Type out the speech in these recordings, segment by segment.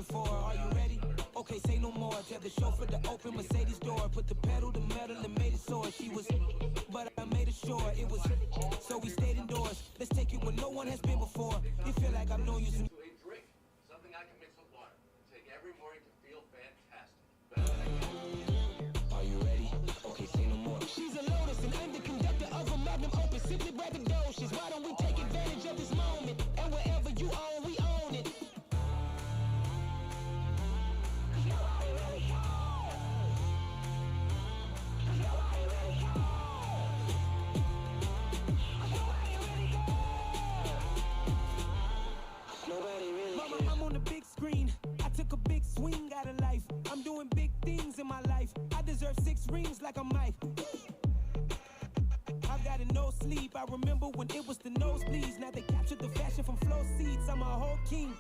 waiting for. Are you ready? Okay, say no more. Tell the chauffeur to open Mercedes door. Put the pedal to metal and made it soar. She was, but I made it sure it was. So we stayed indoors. Let's take it where no one has been before. You feel like I've known you since. To a drink, something I can mix with water and take every morning to feel fantastic. Are you ready? Okay, say no more. She's a lotus and I'm the conductor of a magnum opus. Simply braggadocious. Why don't we take advantage of this moment? And wherever you own, we own it. Mama, I'm on the big screen. I took a big swing out of life. I'm doing big things in my life. I deserve 6 rings like a Mike. I've got no sleep. I remember when it was the nosebleeds. Now they captured the fashion from flow seats. I'm a whole king.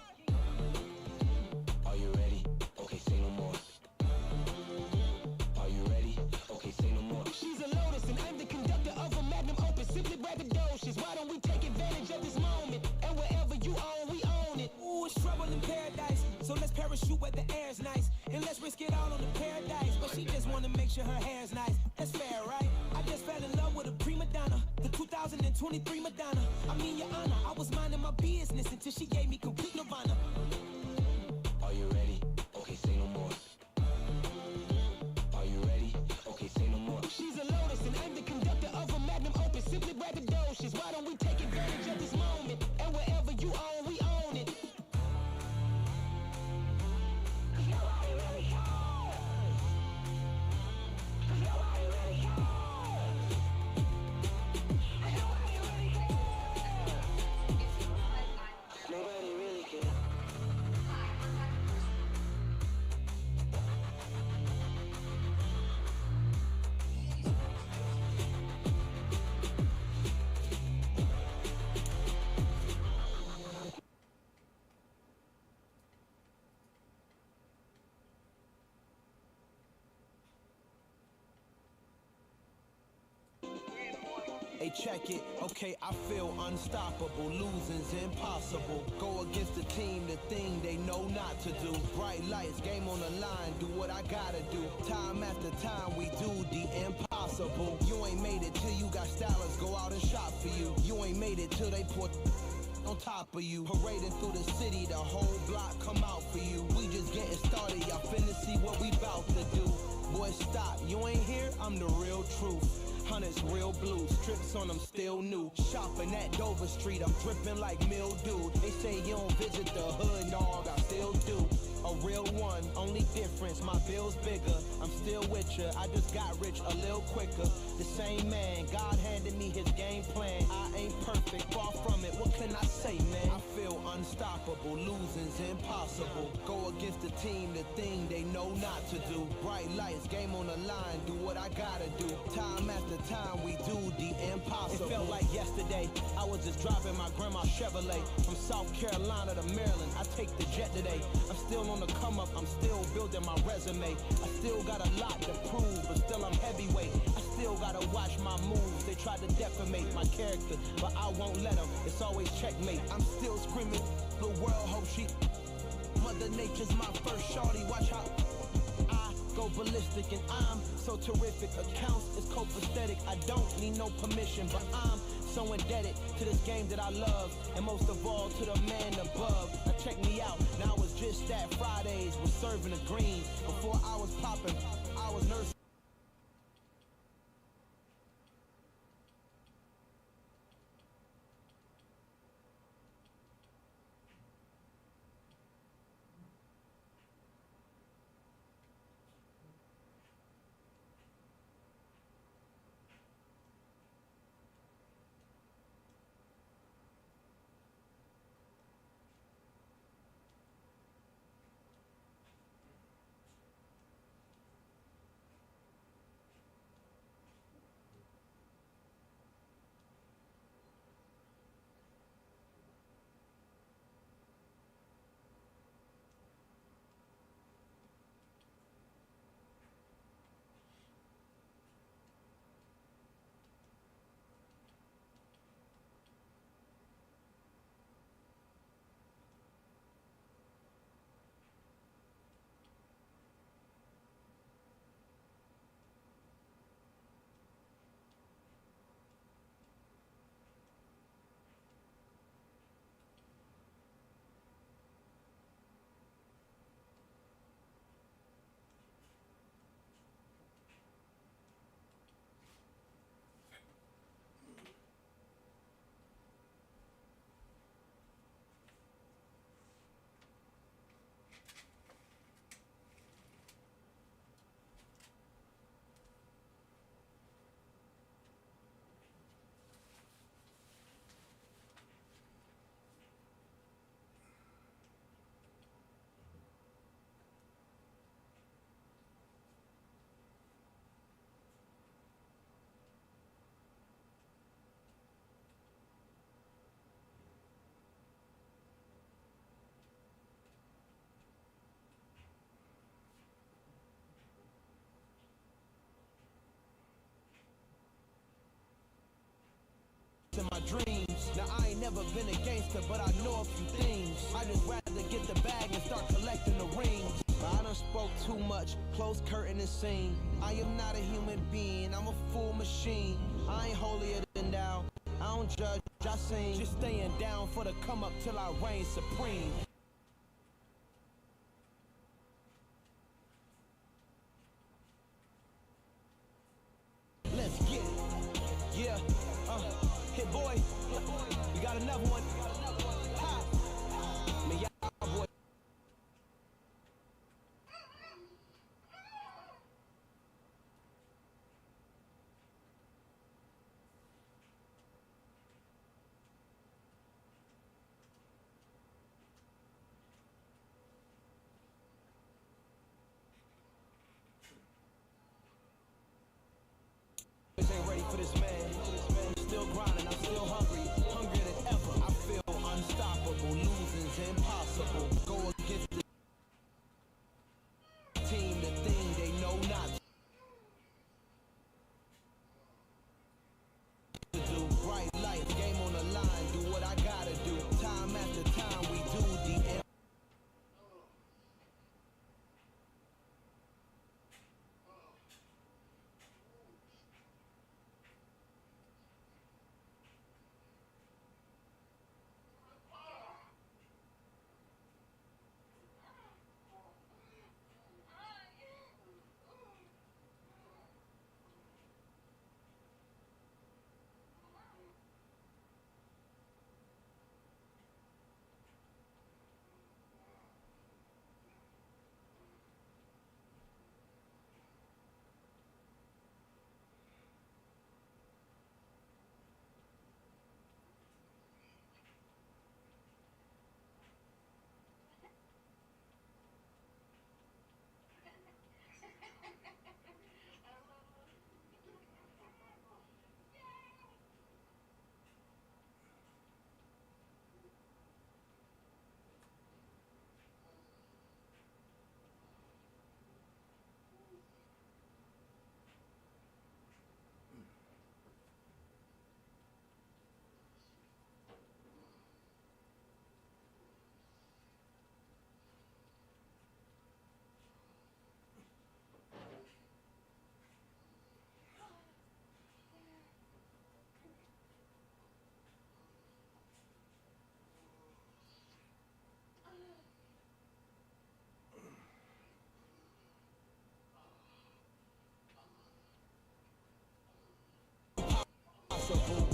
Are you ready? Okay, say no more. Are you ready? Okay, say no more. She's a lotus and I'm the conductor of a magnum opus. Simply braggadocious. Why don't we take advantage of this moment? And wherever you own, we own it. Ooh, it's trouble in paradise. So let's parachute where the air's nice. And let's risk it all on the paradise. But she just wanna make sure her hair's nice. That's fair, right? I just fell in love with a prima donna. The 2023 Madonna. I mean, your honor, I was minding my business until she gave me complete nirvana. Are you ready? Okay, say no more. Are you ready? Okay, say no more. She's a lotus and I'm the conductor of a magnum opus. Simply braggadocious. Why don't we take advantage of this moment? And wherever you own, we own it. Hey, check it. Okay, I feel unstoppable. Losing's impossible. Go against the team, the thing they know not to do. Bright lights, game on the line. Do what I gotta do. Time after time, we do the impossible. You ain't made it till you got stylers go out and shop for you. You ain't made it till they put on top of you. Parading through the city, the whole block come out for you. We just getting started, y'all finna see what we bout to do. Boy, stop, you ain't here, I'm the real truth. Hunters, real blue, strips on them still new. Shopping at Dover Street, I'm dripping like mildew. They say you don't visit the hood, dog, I still do. A real one, only difference, my bill's bigger. I'm still with ya, I just got rich a little quicker. The same man, God handed me his game plan. I ain't perfect, far from it, what can I say, man? I feel unstoppable, losing's impossible. Go against the team, the thing they know not to do. Bright lights, game on the line, do what I gotta do. Time after time, we do the impossible. It felt like yesterday, I was just driving my grandma's Chevrolet. From South Carolina to Maryland, I take the jet today. I'm still on the come up, I'm still building my resume. I still got a lot to prove, but still I'm heavyweight. I still gotta watch my moves. They try to defamate my character, but I won't let them. It's always checkmate. I'm still screaming, the world hope she. Mother Nature's my first shorty. Watch how I go ballistic, and I'm so terrific. Accounts is copacetic. I don't need no permission, but I'm so indebted to this game that I love, and most of all to the man above. Now check me out, now it's just that Fridays was serving the green. Before I was popping, I was nursing. never been a gangster, but I know a few things. I just rather get the bag and start collecting the rings. But I done spoke too much, close curtain and scene. I am not a human being, I'm a full machine. I ain't holier than thou, I don't judge, I sing. Just staying down for the come up till I reign supreme. Let's get it. Yeah, hit boy. We got another one. Ha. Man, y'all boy. Ain't ready for this man. I'm still grinding, I'm still hungry, hungrier than ever. I feel unstoppable, losing's impossible. Go against the team, the thing they know not to do. Bright lights, game on the line, do what I gotta do. Time after time we do the possible.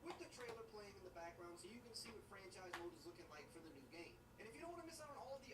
With the trailer playing in the background so you can see what franchise mode is looking like for the new game. And if you don't want to miss out on all the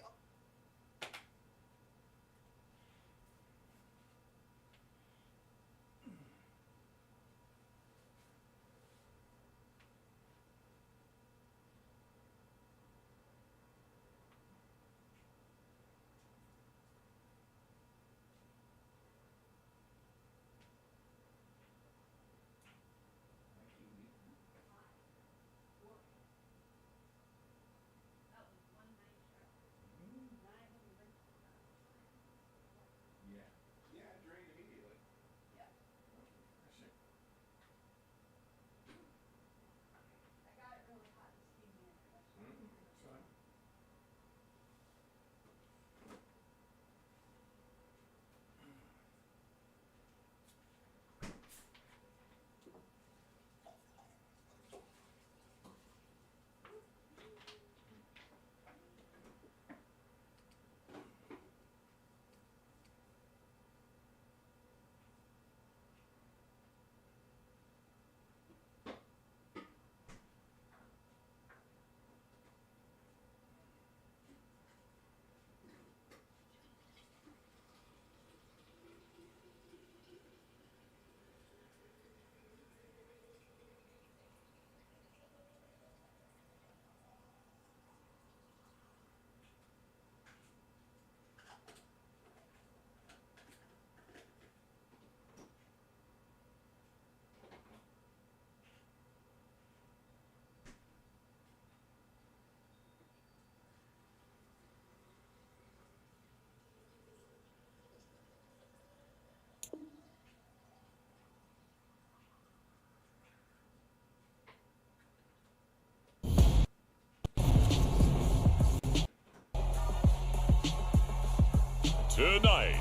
Tonight,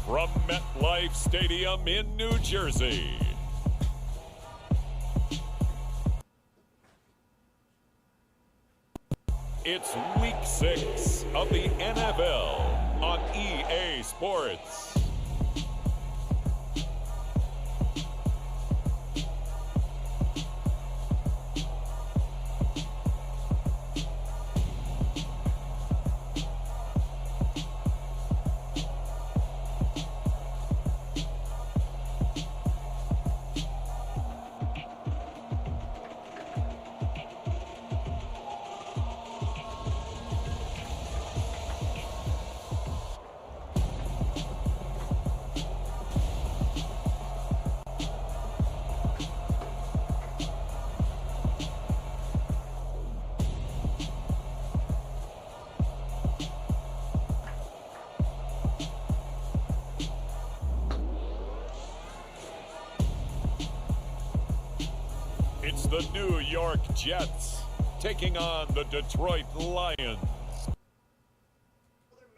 from MetLife Stadium in New Jersey, it's Week 6 of the NFL on EA Sports. It's the New York Jets taking on the Detroit Lions.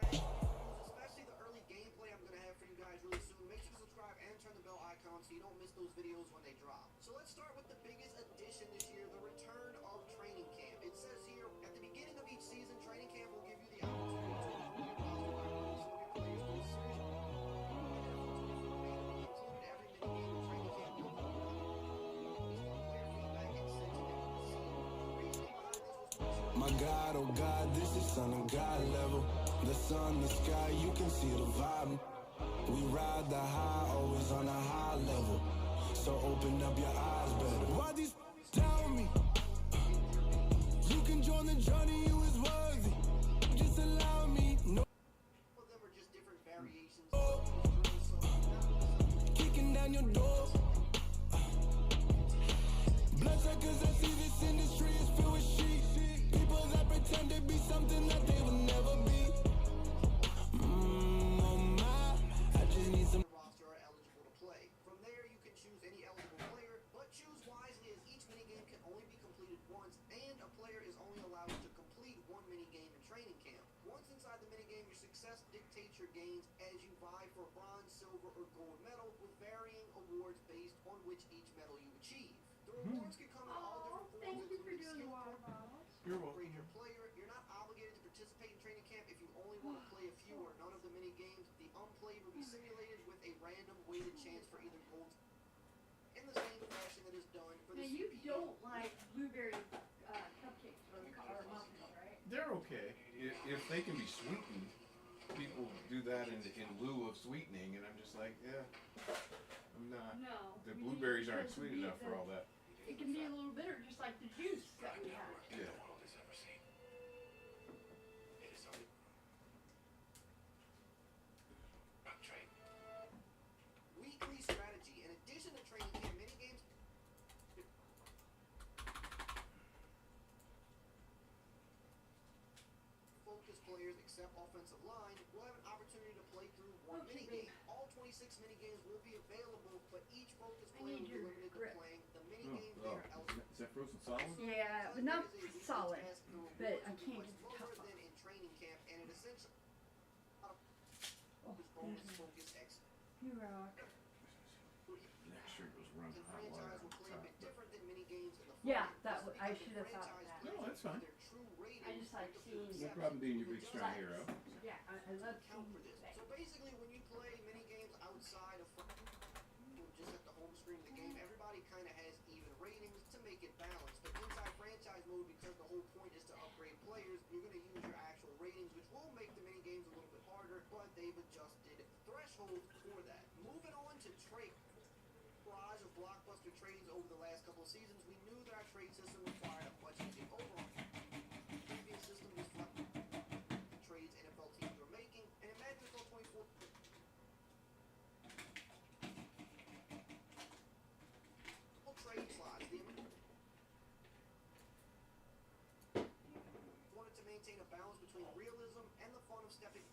Especially the early gameplay I'm going to have for you guys really soon. Make sure to subscribe and turn the bell icon so you don't miss those videos when they drop. So let's start with the biggest addition this year, the return of training camp. It says here, at the beginning of each season, training camp will give you the opportunity to review your roster by releasing your players through a My God, oh God, this is son of God level. The sun, the sky, you can see the vibe. We ride the high, always on a high level. So open up your eyes better. Why these tell me? You can join the journey, you is worthy. Just allow me. No. All of them are just different variations. Kicking down your door. Bloodsuckers, I see this industry is filled with sheep. People that pretend to be something that they will never be. Oh my, I just need some. Roster are eligible to play. From there, you can choose any eligible player, but choose wisely as each minigame can only be completed once, and a player is only allowed to complete one minigame in training camp. Once inside the minigame, your success dictates your gains as you vie for bronze, silver, or gold medal with varying awards based on which each medal you achieve. The rewards can come in all different forms, including skill points. You're welcome. Upgrade your player. You're not obligated to participate in training camp if you only want to play a few or none of the mini games. The unplayed will be simulated with a random weighted chance for either gold in the same fashion that is done for the Now you CPU. don't like blueberry cupcakes or muffins, right? They're okay. If they can be sweetened, people do that in lieu of sweetening, and I'm just like, yeah, I'm not. No. The we blueberries need aren't to sweet be enough for all that. It can be a little bitter, just like the juice that we have. Yeah. Weekly strategy. In addition to training camp mini games, focus players except offensive line will have an opportunity to play through one Okay, mini game. All 26 mini games will be available, but each focus I player need will be your limited to grip. playing the mini game they are eligible. Is that frozen solid? Yeah, but not solid. But I can't get the lower top than off. in training camp, and it essentially Oh, bonus there's focus X. you rock. Next sure goes run The hot wire franchise on will play a top. bit different than mini games in the Yeah, format. that This would- is I because should the have thought of franchise that. players No, that's fine. their true ratings I just like with the seeing No seven problem being your will big just strong hero. Yeah, I love count for this. seeing So basically, when you play mini games outside of just at the home screen of the game, everybody kind of has even ratings to make it balanced. But inside franchise mode, because the whole point is to upgrade players, you're going to use your actual ratings, which will make the mini games a little bit harder. But they've adjusted thresholds for that. Moving on to trade. Barrage of blockbuster trades over the last couple of seasons, we knew that our trade system required a much easier overhaul. The previous system was the trades NFL teams were making, and in Madden NFL 24, trade slots. Wanted to maintain a balance between realism and the fun of stepping.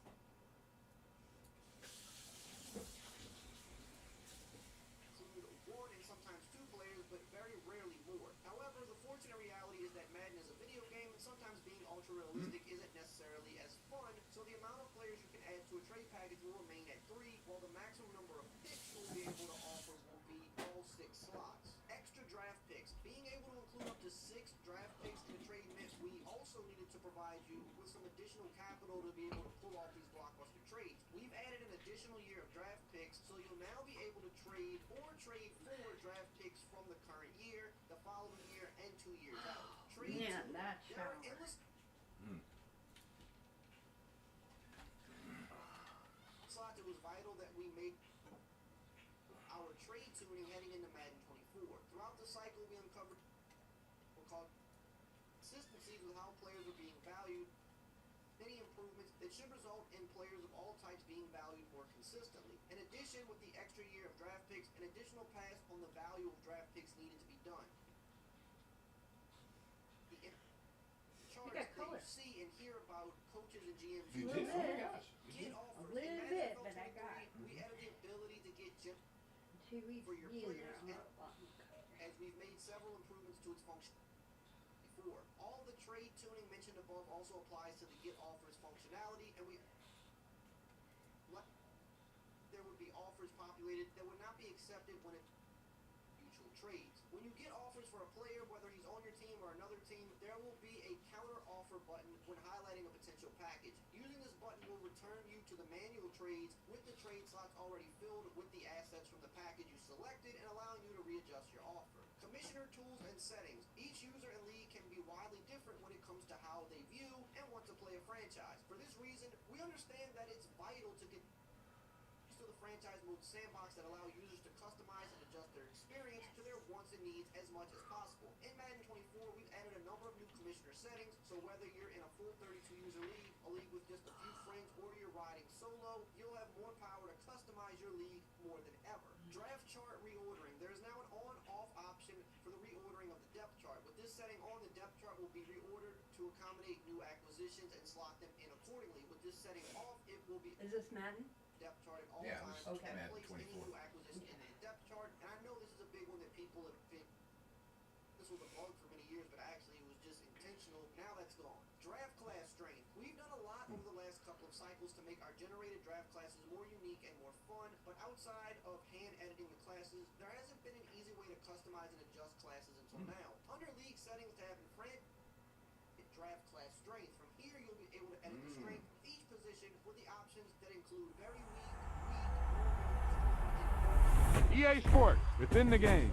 One and sometimes two players, but very rarely more. However, the fortunate reality is that Madden is a video game, and sometimes being ultra realistic isn't necessarily as fun. So the amount of 6 draft picks in a trade miss, we also needed to provide you with some additional capital to be able to pull off these blockbuster trades. We've added an additional year of draft picks, so you'll now be able to trade or trade for draft picks from the current year, the following year, and 2 years out. Trades, Yeah, that's there are shower. endless slot. It was vital that we made our trade tuning heading into Madden 24. Throughout the cycle, we uncovered what we call consistencies with how players are being valued, many improvements that should result in players of all types being valued more consistently. In addition, with the extra year of draft picks, an additional pass on the value of draft picks needed to be done. The charts got that color. you see and hear about coaches and GMs You use did? Oh my bit. gosh. You get did? offers. A little In bit, NFL but I got 23, we added the ability to get 2 weeks for your in players there. as we've made several improvements to its function before. All the trade tuning mentioned above also applies to the get offers functionality, and there would be offers populated that would not be accepted when it mutual trades. When you get offers for a player, whether he's on your team or another team, there will be a counter offer button when highlighting a potential package. Using this button will return you to the manual trades with the trade slots already filled with the assets from the package you selected and allowing you to readjust your offer. Commissioner tools and settings. Each user and league can be widely different when it comes to how they view and want to play a franchise. For this reason, we understand that it's vital to get to the franchise mode sandbox that allow users to customize and adjust their experience to their wants and needs as much as possible. In Madden 24, we've added a number of new commissioner settings, so whether you're in a full 32-user league, a league with just a few friends, or you're riding solo, you'll have more power to customize your league more than ever. Draft chart reordering. There is now an on-off option for the reordering of the depth chart. With this setting on, the depth chart will be reordered to accommodate new acquisitions and slot them in accordingly. With this setting off, it will be Is this Madden? depth chart at all Yeah, times. this is Okay. Madden Place any 24. new acquisition in the depth chart. And I know this is a big one that people have been. This was a bug for many years, but actually it was just intentional. Now that's gone. Draft class strength. We've done a lot over the last couple of cycles to make our generated draft classes more unique and more fun. But outside of hand editing the classes, there hasn't been an easy way to customize and adjust classes until now. Under league settings, tab and friend, draft class strength. From here, you'll be able to edit the strength of each position with the options that include very weak, EA Sports, it's in the game.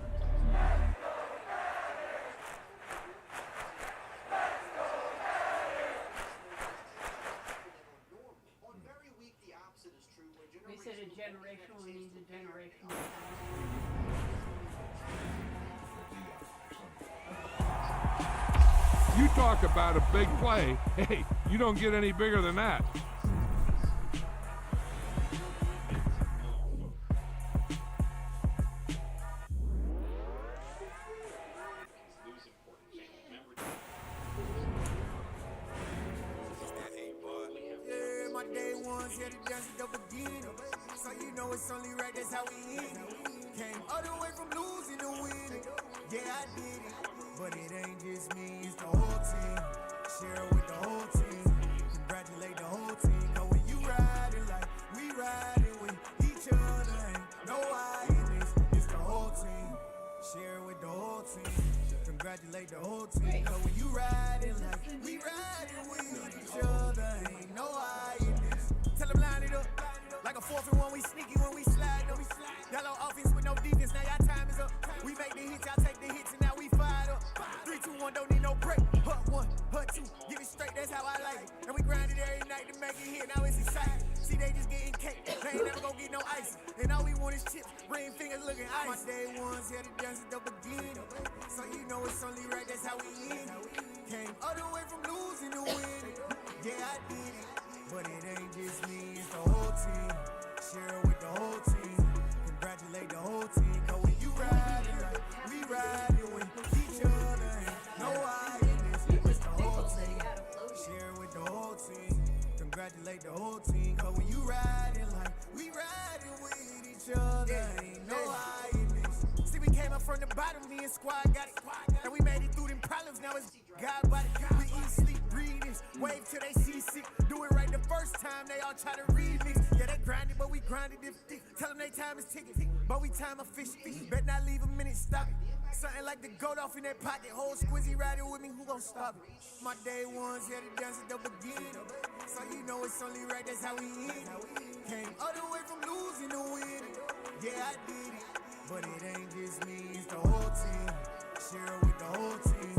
On very weak, the opposite is true, where We said a generational means a generational. You talk about a big play. Hey, you don't get any bigger than that. Yeah, my day ones here to dance it up again. So you know it's only right, that's how we end. Came all the way from losing to winning. Yeah, I did it. But it ain't just me, it's the whole team. Share it with the whole team. Congratulate the whole team. Cause when you riding like we riding with each other, ain't no I in this. It's the whole team. Share it with the whole team. Congratulate the whole team. Cause when you riding like we riding with each other, ain't no I in this. Tell them line it up. Like a 4th and 1, we sneaky when we slide up. Yellow offense with no defense, now y'all time is up. We make the hits, y'all take the hits, and now we fired up. 3, 2, 1, don't need no break. Hut 1, hut 2, give it straight, that's how I like it. And we grind it every night to make it hit, now it's exciting. See, they just getting cake, they ain't never gonna get no ice. And all we want is chips, ring fingers looking ice. My day ones here to dance it up again. So you know it's only right, that's how we end. Came all the way from losing to winning. Yeah, I did it. But it ain't just me, it's the whole team. Share it with the whole team. Congratulate the whole team. Cause when you riding like we riding with each other, ain't no I in this. It's the whole team. Share it with the whole team. Congratulate the whole team. Cause when you riding like we riding with each other, ain't no I in this. See, we came up from the bottom, me and squad got it. And we made it through them problems, now it's God body. We eat, sleep, breathe this. Wave till they see sick. Do it right the first time, they all try to remix. Yeah, they grinded, but we grinded it thick. Tell them they time is ticking, but we time efficient. Bet not leave a minute, stop it. Something like the goat off in that pocket. Whole squizzy riding with me, who gon' stop it? My day ones here to dance at the beginning. So you know it's only right, that's how we end. Came all the way from losing to winning. Yeah, I did it. But it ain't just me, it's the whole team. Share with the whole team.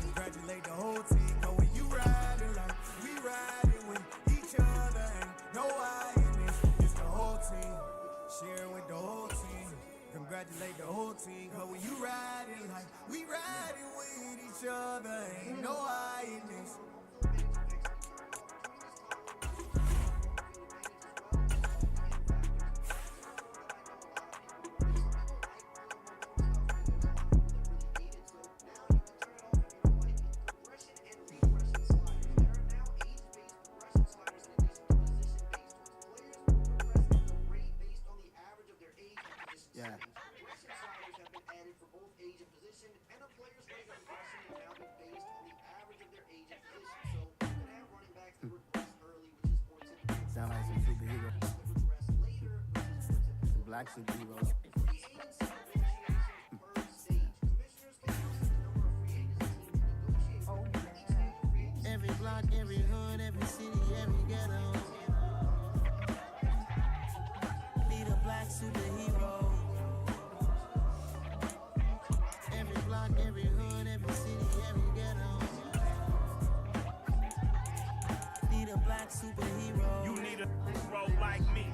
Congratulate the whole team. Know when you riding like we riding with each other. Ain't no I in this. It's the whole team. Share with the whole team. Congratulate the whole team. Cause when you riding like we riding with each other. Ain't no I in this. Sound like some superheroes. Some black superheroes. Every block, every hood, every city, every ghetto. Need a black superhero. Every block, every hood, every city, every ghetto. Need a black superhero. You need a hero like me.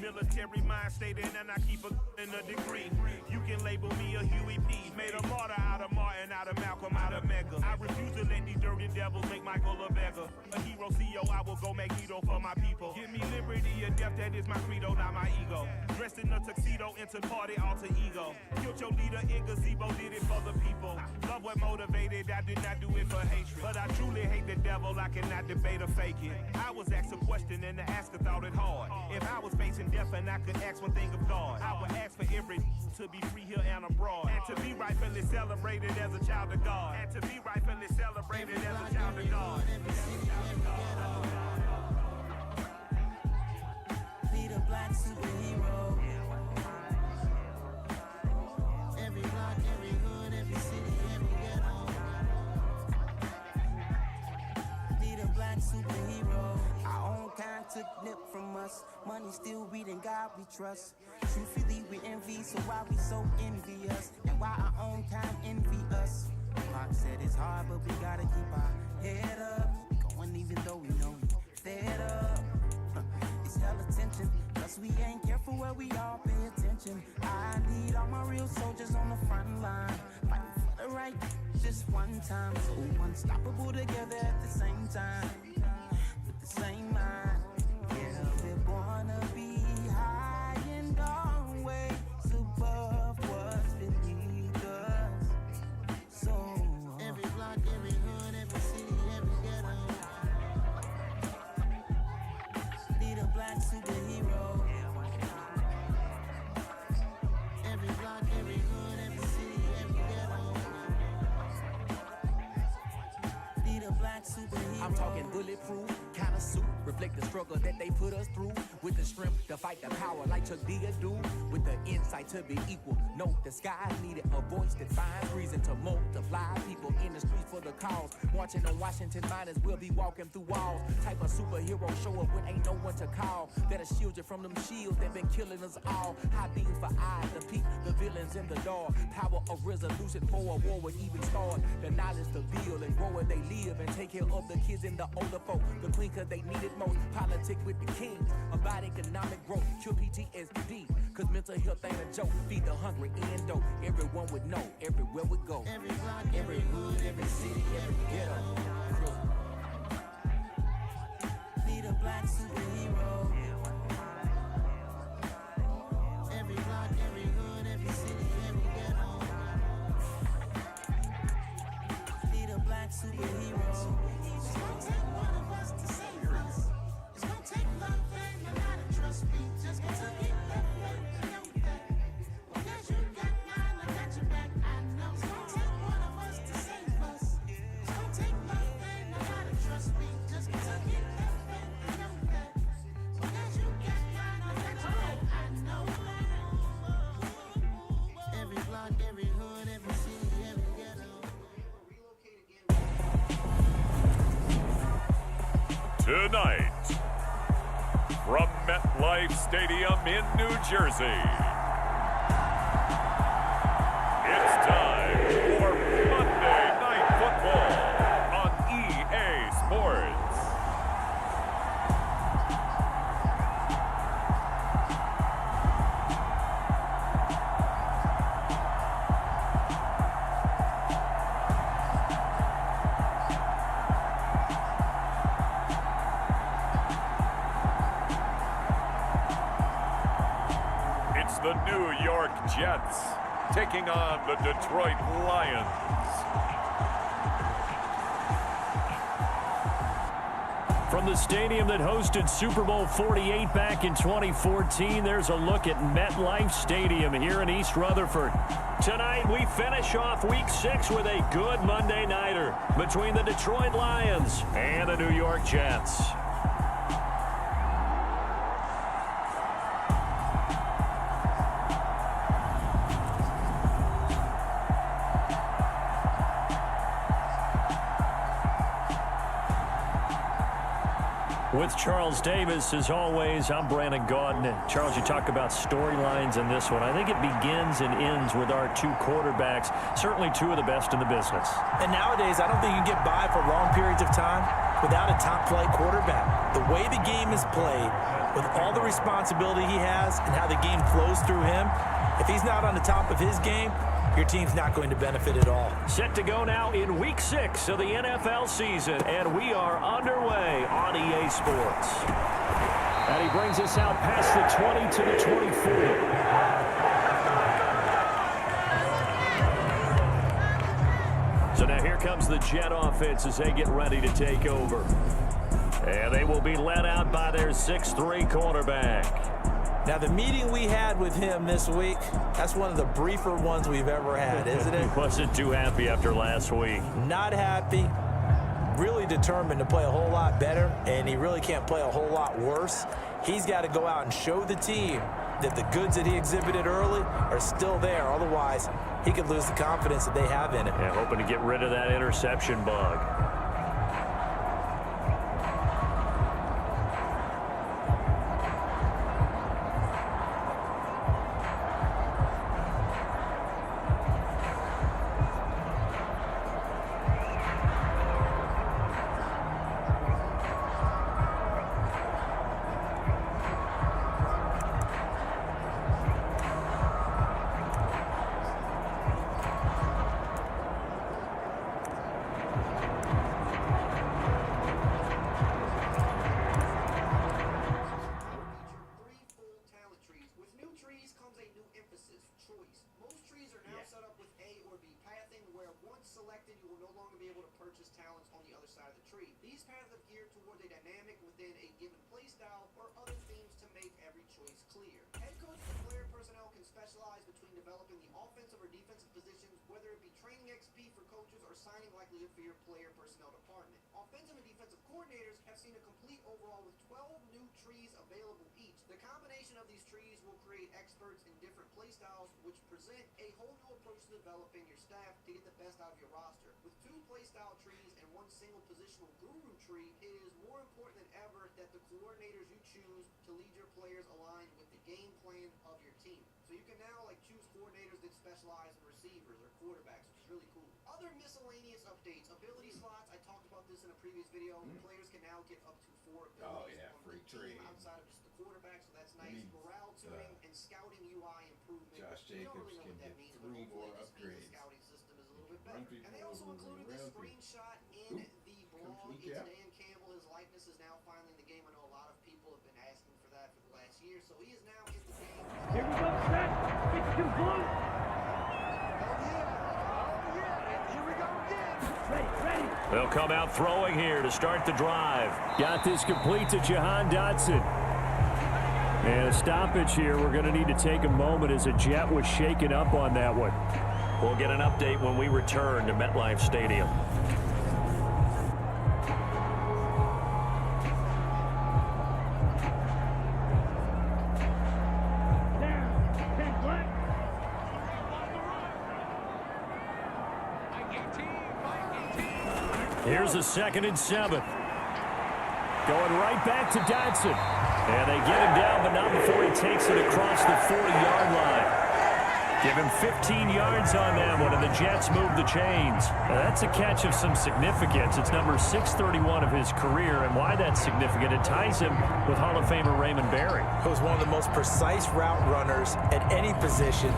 Military mind stated, and I keep in a degree. You can label me a Huey P. Made a martyr out of Martin, out of Malcolm, out of Mega. I refuse to let these dirty devils make Michael a beggar. A hero CEO, I will go Magneto for my people. Give me liberty or death, that is my credo, not my ego. Dressed in a tuxedo, into party, alter ego. Killed your leader in gazebo, did it for the people. Love what motivated, I did not do it for hatred. But I truly hate the devil, I cannot debate or fake it. I was asked a question and the asker thought it hard. If I was facing death and I could ask one thing of God, I would ask for every to be free here and abroad. And to be rightfully celebrated as a child of God. And to be rightfully celebrated as a child of God. Need a black superhero. Every block, every hood, every city, every ghetto. Need a black superhero. Our own kind took nip from us. Money still reading God we trust. Truthfully we envy, so why we so envious? And why our own kind envy us? Mark said it's hard, but we gotta keep our head up. Going even though we know we fed up. It's hell attention, plus we ain't careful where we all pay attention. I need all my real soldiers on the front line, fighting for the right just one time. So unstoppable together at the same time, with the same mind. Yeah, we're born to be high and always above what's beneath us. So every block, every hood, every city, every ghetto. Need a black superhero. Every block, every hood, every city, every ghetto. Need a black superhero. I'm talking bulletproof, kind of suit, reflect the struggle that they put us through. With the strength to fight the power like Chuck D do. With the insight to be equal. Note the sky needed a voice that finds reason to multiply. People in the streets for the cause. Marching on Washington, might as well be walking through walls. Type of superhero show up when ain't no one to call. That'll shield you from them shields that been killing us all. High beams for eyes to peep the villains in the dark. Power of resolution for a war would even start. The knowledge to build and grow where they live and take care of the kids and the older folk. The queen cause they need it most. Politic with the kings. About economic growth. Cure PTSD. Cause mental health ain't a joke. Feed the hungry and dope. Everyone would know. Everywhere we go. Every block, every hood, every city, every ghetto. Need a black superhero. Every block, every hood, every city, every ghetto. Need a black superhero. It's gonna take one of us to save us. It's gonna take love and a lot of trust. Me just to get that way. I know that. Because you got mine, I got your back. I know. It's gonna take one of us to save us. It's gonna take love and a lot of trust. Me just to get that way. I know that. Because Tonight, from MetLife Stadium in New Jersey, it's time for Monday Night Football on EA Sports. The New York Jets taking on the Detroit Lions. From the stadium that hosted Super Bowl 48 back in 2014, there's a look at MetLife Stadium here in East Rutherford. Tonight, we finish off Week 6 with a good Monday nighter between the Detroit Lions and the New York Jets. With Charles Davis, as always, I'm Brandon Gaudin. And Charles, you talk about storylines in this one. I think it begins and ends with our two quarterbacks, certainly two of the best in the business. And nowadays, I don't think you can get by for long periods of time without a top-flight quarterback. The way the game is played, with all the responsibility he has and how the game flows through him, if he's not on the top of his game, your team's not going to benefit at all. Set to go now in Week 6 of the NFL season, and we are underway on EA Sports. And he brings us out past the 20 to the 24. So now here comes the Jet offense as they get ready to take over. And they will be led out by their 6'3" quarterback. Now, the meeting we had with him this week, that's one of the briefer ones we've ever had, isn't it? He wasn't too happy after last week. Not happy. Really determined to play a whole lot better, and he really can't play a whole lot worse. He's got to go out and show the team that the goods that he exhibited early are still there. Otherwise, he could lose the confidence that they have in him. Yeah, hoping to get rid of that interception bug. For your player personnel department. Offensive and defensive coordinators have seen a complete overhaul with 12 new trees available each. The combination of these trees will create experts in different play styles, which present a whole new approach to developing your staff to get the best out of your roster. With 2 play style trees and 1 single positional guru tree, it is more important than ever that the coordinators you choose to lead your players align with the game plan of your team. So you can now choose coordinators that specialize in receivers or quarterbacks, which is really cool. Other miscellaneous updates, ability slots. I talked about this in a previous video. Players can now get up to 4 abilities on free the tree. team outside of just the quarterback, so that's nice. Morale tuning and scouting UI improvement. Josh We don't Jacobs really know what can that get means, 3 but more hopefully it just means the upgrades. scouting system is a little bit better. And they also included this screenshot in the blog. It's Dan Campbell. His likeness is now finally in the game. I know a lot of people have been asking for that for the last year, so he is now in the game. Here we go, set. It's too blue. They'll come out throwing here to start the drive. Got this complete to Jahan Dotson. And a stoppage here. We're going to need to take a moment as a Jet was shaken up on that one. We'll get an update when we return to MetLife Stadium. Here's a 2nd and 7. Going right back to Dodson. And they get him down, but not before he takes it across the 40-yard line. Give him 15 yards on that one, and the Jets move the chains. Now, that's a catch of some significance. It's number 631 of his career, and why that's significant, it ties him with Hall of Famer Raymond Berry. He was one of the most precise route runners at any position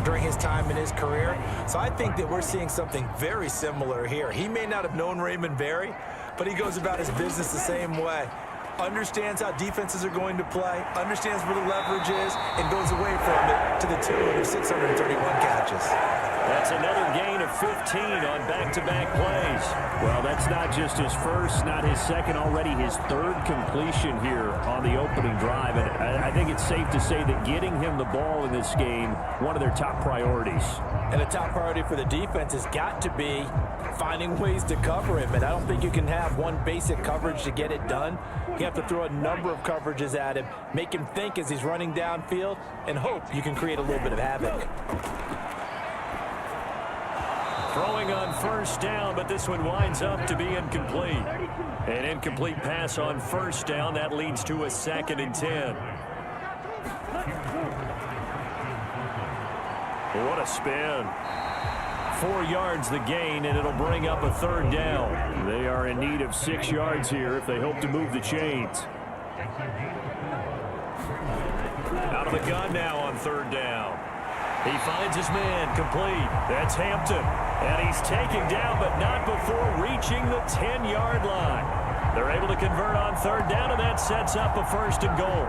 during his time in his career. So I think that we're seeing something very similar here. He may not have known Raymond Berry, but he goes about his business the same way. Understands how defenses are going to play, understands where the leverage is, and goes away from it to the tune of 631 catches. That's another gain of 15 on back-to-back plays. Well, that's not just his first, not his second, already his third completion here on the opening drive. And I think it's safe to say that getting him the ball in this game, one of their top priorities. And the top priority for the defense has got to be finding ways to cover him. And I don't think you can have one basic coverage to get it done. You have to throw a number of coverages at him, make him think as he's running downfield, and hope you can create a little bit of havoc. Throwing on first down, but this one winds up to be incomplete. An incomplete pass on first down. That leads to a 2nd and 10. What a spin. 4 yards the gain, and it'll bring up a 3rd down. They are in need of 6 yards here if they hope to move the chains. Out of the gun now on 3rd down. He finds his man complete. That's Hampton. And he's taken down, but not before reaching the 10-yard line. They're able to convert on 3rd down, and that sets up a 1st and goal.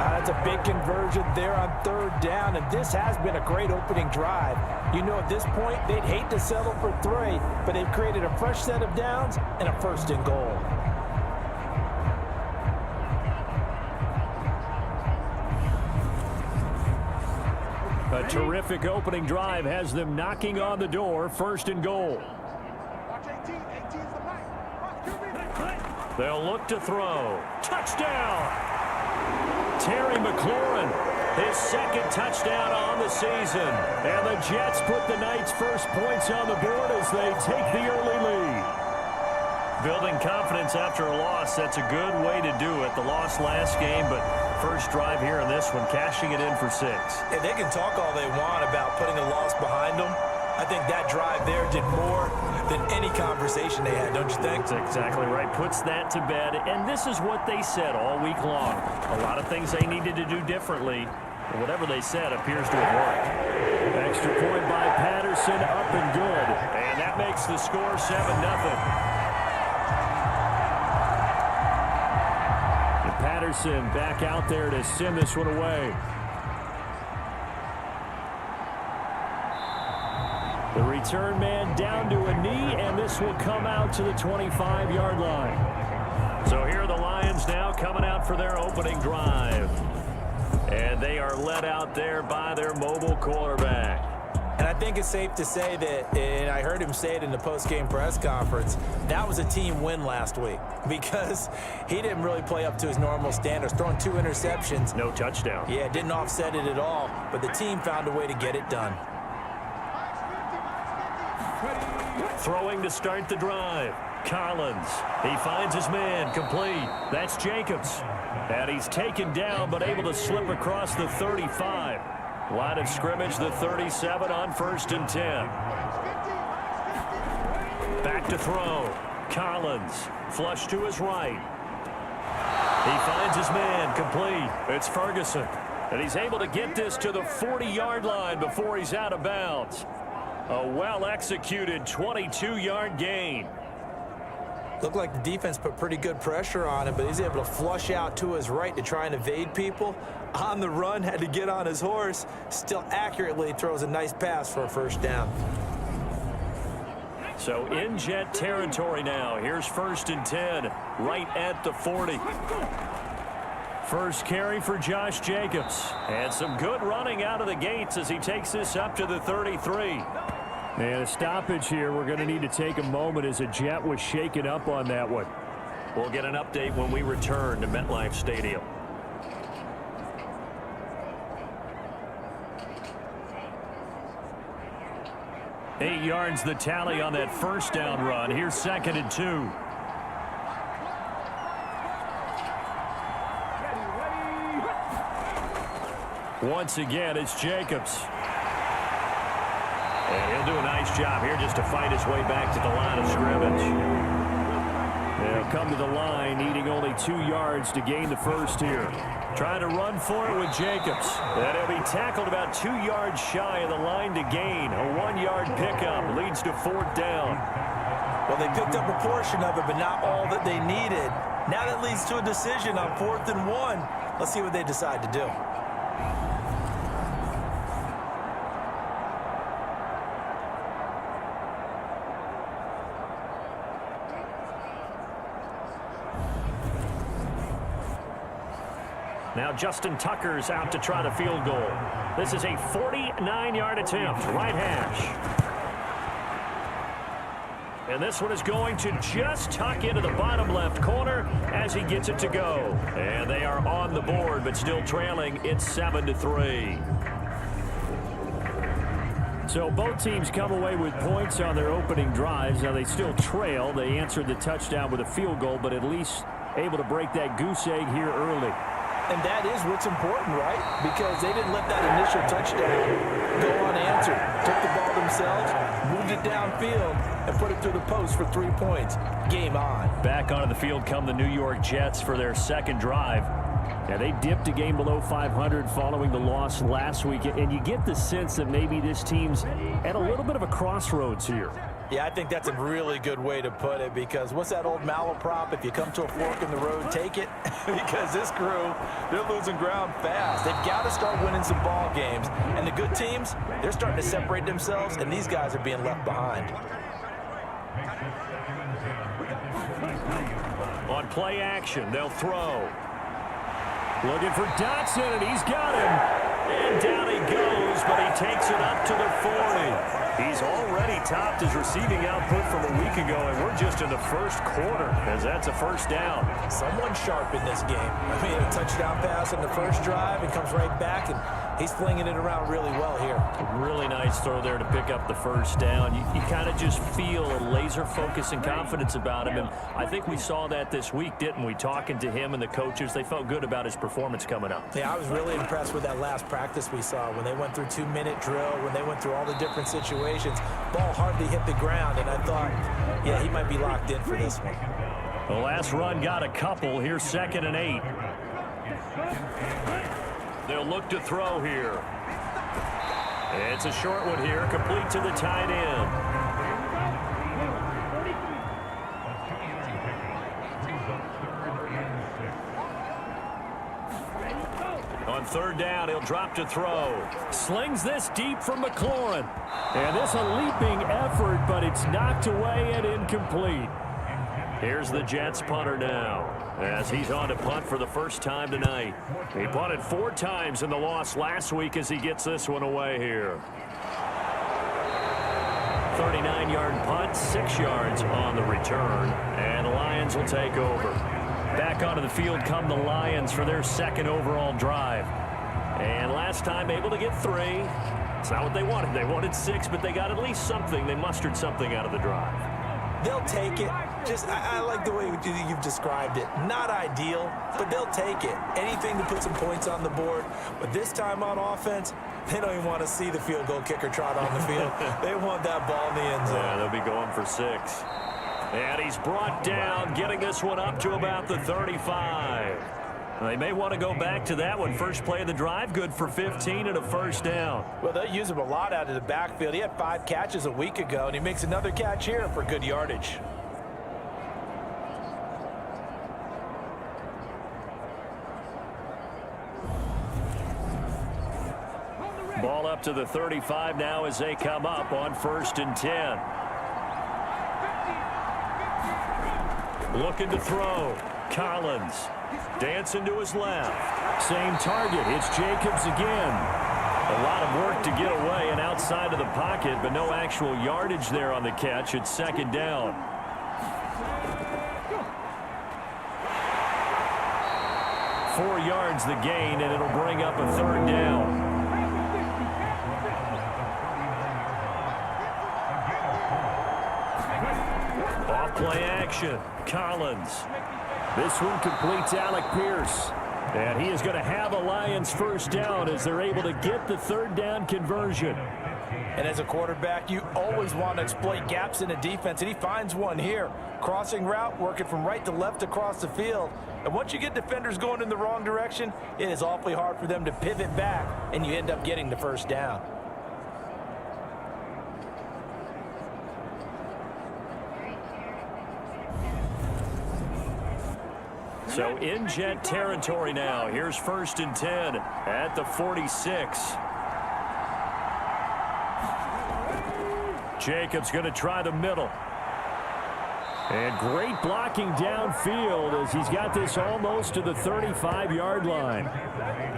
That's a big conversion there on 3rd down, and this has been a great opening drive. You know, at this point, they'd hate to settle for 3, but they've created a fresh set of downs and a 1st and goal. A terrific opening drive has them knocking on the door. 1st and goal. They'll look to throw. Touchdown! Terry McLaurin, his 2nd touchdown on the season. And the Jets put the Knights' first points on the board as they take the early lead. Building confidence after a loss, that's a good way to do it. The loss last game, but first drive here in this one, cashing it in for 6. Yeah, they can talk all they want about putting a loss behind them. I think that drive there did more than any conversation they had, don't you think? That's exactly right. Puts that to bed, and this is what they said all week long. A lot of things they needed to do differently. Whatever they said appears to have worked. Extra point by Patterson, up and good. And that makes the score 7-0. Patterson back out there to send this one away. The return man down to a knee, and this will come out to the 25-yard line. So here are the Lions now coming out for their opening drive. And they are led out there by their mobile quarterback. And I think it's safe to say that, and I heard him say it in the post-game press conference, that was a team win last week because he didn't really play up to his normal standards, throwing 2 interceptions. No touchdown. Yeah, didn't offset it at all, but the team found a way to get it done. Throwing to start the drive. Collins. He finds his man complete. That's Jacobs. And he's taken down but able to slip across the 35. Line of scrimmage, the 37 on 1st and 10. Back to throw. Collins. Flush to his right. He finds his man complete. It's Ferguson. And he's able to get this to the 40-yard line before he's out of bounds. A well-executed 22-yard gain. Looked like the defense put pretty good pressure on him, but he's able to flush out to his right to try and evade people. On the run, had to get on his horse. Still accurately throws a nice pass for a 1st down. So in Jet territory now. Here's 1st and 10, right at the 40. First carry for Josh Jacobs. And some good running out of the gates as he takes this up to the 33. And a stoppage here. We're going to need to take a moment as a Jet was shaken up on that one. We'll get an update when we return to MetLife Stadium. Eight yards the tally on that 1st down run. Here's 2nd and 2. Once again, it's Jacobs. And he'll do a nice job here just to fight his way back to the line of scrimmage. They'll come to the line, needing only 2 yards to gain the first here. Trying to run for it with Jacobs. And he'll be tackled about 2 yards shy of the line to gain. A 1-yard pickup leads to 4th down. Well, they picked up a portion of it, but not all that they needed. Now that leads to a decision on 4th and 1. Let's see what they decide to do. Now Justin Tucker's out to try the field goal. This is a 49-yard attempt, right hash. And this one is going to just tuck into the bottom left corner as he gets it to go. And they are on the board, but still trailing. It's 7-3. So both teams come away with points on their opening drives. Now they still trail. They answered the touchdown with a field goal, but at least able to break that goose egg here early. And that is what's important, right? Because they didn't let that initial touchdown go unanswered. Took the ball themselves, moved it downfield, and put it through the post for 3 points. Game on. Back onto the field come the New York Jets for their second drive. Now, they dipped a game below 500 following the loss last week, and you get the sense that maybe this team's at a little bit of a crossroads here. Yeah, I think that's a really good way to put it, because what's that old malaprop? If you come to a fork in the road, take it. Because this crew, they're losing ground fast. They've got to start winning some ball games. And the good teams, they're starting to separate themselves, and these guys are being left behind. On play action, they'll throw. Looking for Dotson, and he's got him. And down he goes, but he takes it up to the 40. He's already topped his receiving output from a week ago, and we're just in the first quarter, as that's a first down. Someone sharp in this game. I mean, a touchdown pass on the first drive and comes right back, and he's flinging it around really well here. Really nice throw there to pick up the first down. You kind of just feel a laser focus and confidence about him, and I think we saw that this week, didn't we? Talking to him and the coaches, they felt good about his performance coming up. Yeah, I was really impressed with that last practice we saw when they went through 2-minute drill, when they went through all the different situations. Ball hardly hit the ground, and I thought, yeah, he might be locked in for this one. The last run got a couple. Here's 2nd and 8. They'll look to throw here. It's a short one here, complete to the tight end. On 3rd down, he'll drop to throw. Slings this deep from McLaurin. And this a leaping effort, but it's knocked away and incomplete. Here's the Jets punter now, as he's on to punt for the first time tonight. He punted 4 times in the loss last week as he gets this one away here. 39-yard punt, 6 yards on the return, and the Lions will take over. Back onto the field come the Lions for their second overall drive. And last time able to get 3. It's not what they wanted. They wanted 6, but they got at least something. They mustered something out of the drive. They'll take it. Just, I like the way you've described it. Not ideal, but they'll take it. Anything to put some points on the board. But this time on offense, they don't even want to see the field goal kicker trot on the field. They want that ball in the end zone. Yeah, they'll be going for 6. And he's brought down, getting this one up to about the 35. They may want to go back to that one. First play of the drive, good for 15 and a first down. Well, they'll use him a lot out of the backfield. He had 5 catches a week ago, and he makes another catch here for good yardage. Ball up to the 35 now as they come up on 1st and 10. Looking to throw. Collins dancing to his left. Same target. It's Jacobs again. A lot of work to get away and outside of the pocket, but no actual yardage there on the catch. It's 2nd down. Four yards the gain, and it'll bring up a 3rd down. Off play action. Collins. This one completes Alec Pierce. And he is going to have a Lions first down as they're able to get the third down conversion. And as a quarterback, you always want to exploit gaps in the defense, and he finds one here. Crossing route, working from right to left across the field. And once you get defenders going in the wrong direction, it is awfully hard for them to pivot back, and you end up getting the first down. So in Jet territory now. Here's 1st and 10 at the 46. Jacobs going to try the middle. And great blocking downfield as he's got this almost to the 35-yard line.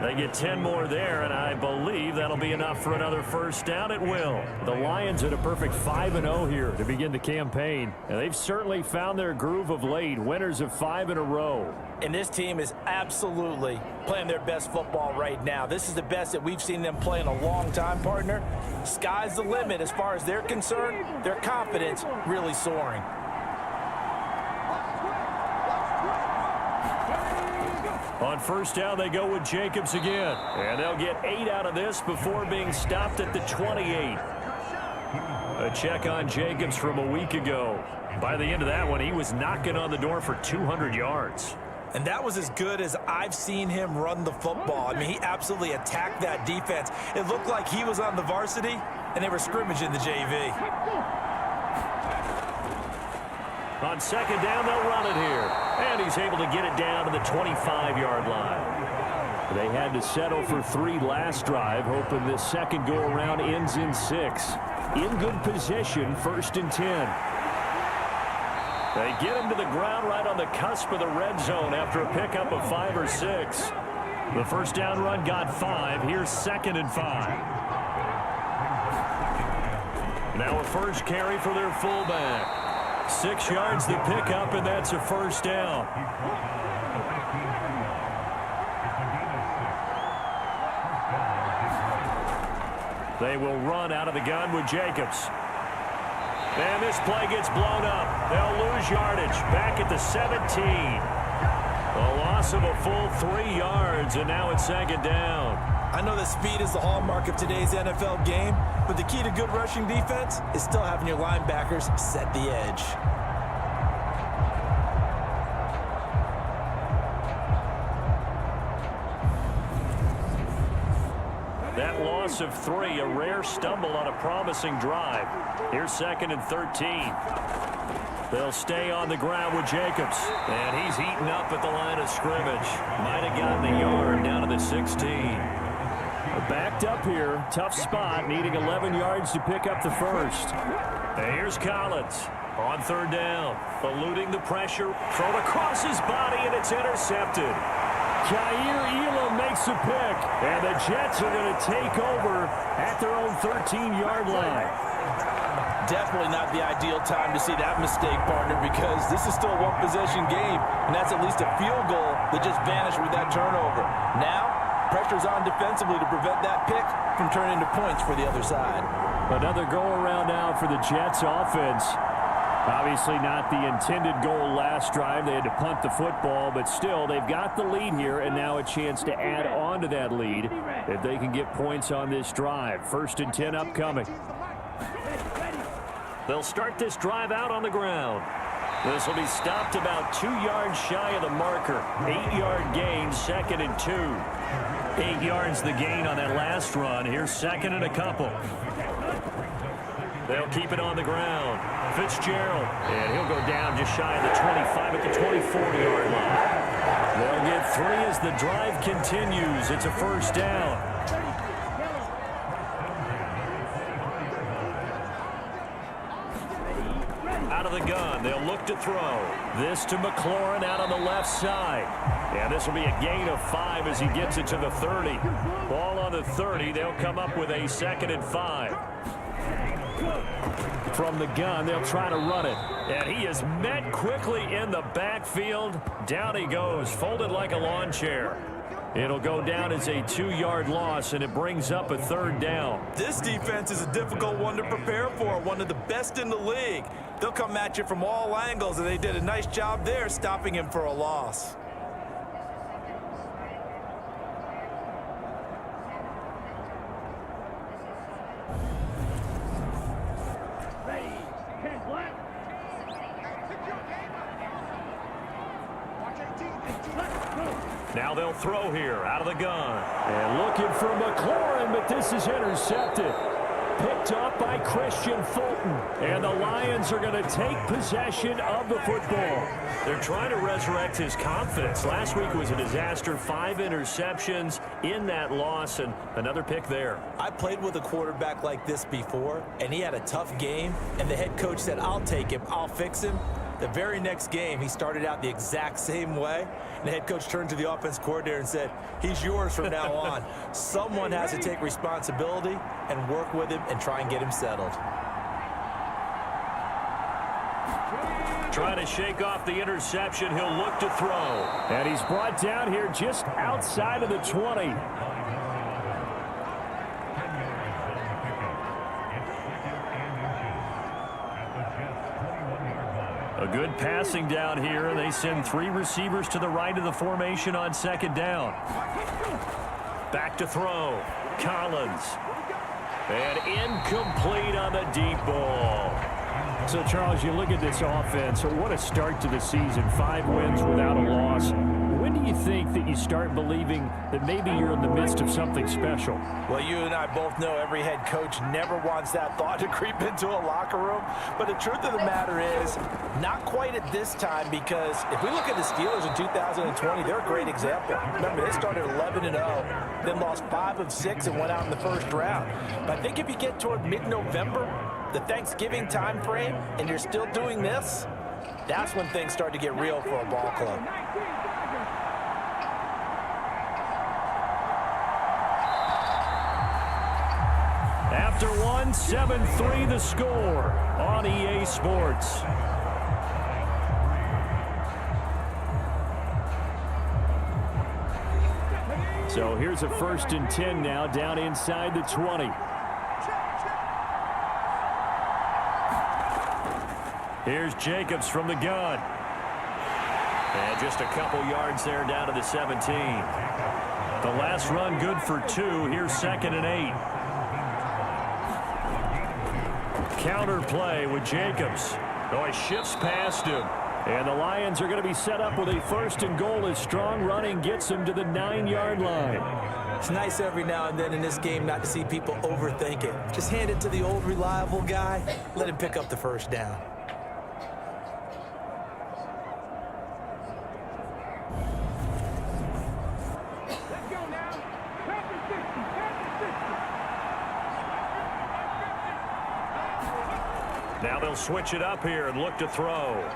They get 10 more there, and I believe that'll be enough for another first down. It will. The Lions at a perfect 5-0 here to begin the campaign. And they've certainly found their groove of late, winners of 5 in a row. And this team is absolutely playing their best football right now. This is the best that we've seen them play in a long time, partner. Sky's the limit as far as they're concerned. Their confidence really soaring. On first down, they go with Jacobs again. And they'll get 8 out of this before being stopped at the 28. A check on Jacobs from a week ago. By the end of that one, he was knocking on the door for 200 yards. And that was as good as I've seen him run the football. I mean, he absolutely attacked that defense. It looked like he was on the varsity, and they were scrimmaging the JV. On second down, they'll run it here. And he's able to get it down to the 25-yard line. They had to settle for 3 last drive, hoping this second go-around ends in 6. In good position, 1st and 10. They get him to the ground right on the cusp of the red zone after a pickup of 5 or 6. The first down run got 5. Here's 2nd and 5. Now a first carry for their fullback. 6 yards to pick up, and that's a first down. They will run out of the gun with Jacobs. And this play gets blown up. They'll lose yardage back at the 17. A loss of a full 3 yards, and now it's 2nd down. I know that speed is the hallmark of today's NFL game, but the key to good rushing defense is still having your linebackers set the edge. That loss of 3, a rare stumble on a promising drive. Here's 2nd and 13. They'll stay on the ground with Jacobs. And he's eaten up at the line of scrimmage. Might have gotten a yard down to the 16. Backed up here, tough spot, needing 11 yards to pick up the first. And here's Collins on 3rd down, eluding the pressure, thrown across his body, and it's intercepted. Kaiir Elam makes a pick, and the Jets are going to take over at their own 13-yard line. Definitely not the ideal time to see that mistake, partner, because this is still a one-possession game, and that's at least a field goal that just vanished with that turnover. Now, pressure's on defensively to prevent that pick from turning into points for the other side. Another go-around now for the Jets offense. Obviously not the intended goal last drive. They had to punt the football, but still, they've got the lead here, and now a chance to add on to that lead if they can get points on this drive. 1st and 10 upcoming. They'll start this drive out on the ground. This will be stopped about 2 yards shy of the marker. 8-yard gain, 2nd and 2. 8 yards the gain on that last run. Here's 2nd and a couple. They'll keep it on the ground. Fitzgerald, and he'll go down just shy of the 25 at the 24-yard line. They'll get 3 as the drive continues. It's a first down. Out of the gun, they'll look to throw. This to McLaurin out on the left side. And this will be a gain of 5 as he gets it to the 30. Ball on the 30, they'll come up with a 2nd and 5. From the gun, they'll try to run it. And he is met quickly in the backfield. Down he goes, folded like a lawn chair. It'll go down as a 2-yard loss, and it brings up a 3rd down. This defense is a difficult one to prepare for, one of the best in the league. They'll come at you from all angles, and they did a nice job there stopping him for a loss. Now they'll throw here out of the gun. And looking for McLaurin, but this is intercepted. Picked up by Christian Fulton. And the Lions are going to take possession of the football. They're trying to resurrect his confidence. Last week was a disaster. 5 interceptions in that loss, and another pick there. I played with a quarterback like this before, and he had a tough game, and the head coach said, I'll take him, I'll fix him. The very next game, he started out the exact same way, and the head coach turned to the offense coordinator and said, he's yours from now on. Someone has to take responsibility and work with him and try and get him settled. Trying to shake off the interception. He'll look to throw. And he's brought down here just outside of the 20. A good passing down here, and they send 3 receivers to the right of the formation on second down. Back to throw. Collins. And incomplete on the deep ball. So, Charles, you look at this offense, what a start to the season. 5 wins without a loss. When do you think that you start believing that maybe you're in the midst of something special? Well, you and I both know every head coach never wants that thought to creep into a locker room. But the truth of the matter is, not quite at this time, because if we look at the Steelers in 2020, they're a great example. Remember, they started 11-0, then lost 5 of 6 and went out in the first round. But I think if you get toward mid-November, the Thanksgiving time frame, and you're still doing this, that's when things start to get real for a ball club. After 1, 7-3 the score on EA Sports. So here's a 1st and 10 now, down inside the 20. Here's Jacobs from the gun. And just a couple yards there down to the 17. The last run good for 2. Here's 2nd and 8. Counter play with Jacobs. Oh, he shifts past him. And the Lions are going to be set up with a 1st and goal as strong running gets them to the 9-yard line. It's nice every now and then in this game not to see people overthink it. Just hand it to the old reliable guy. Let him pick up the 1st down. Now they'll switch it up here and look to throw.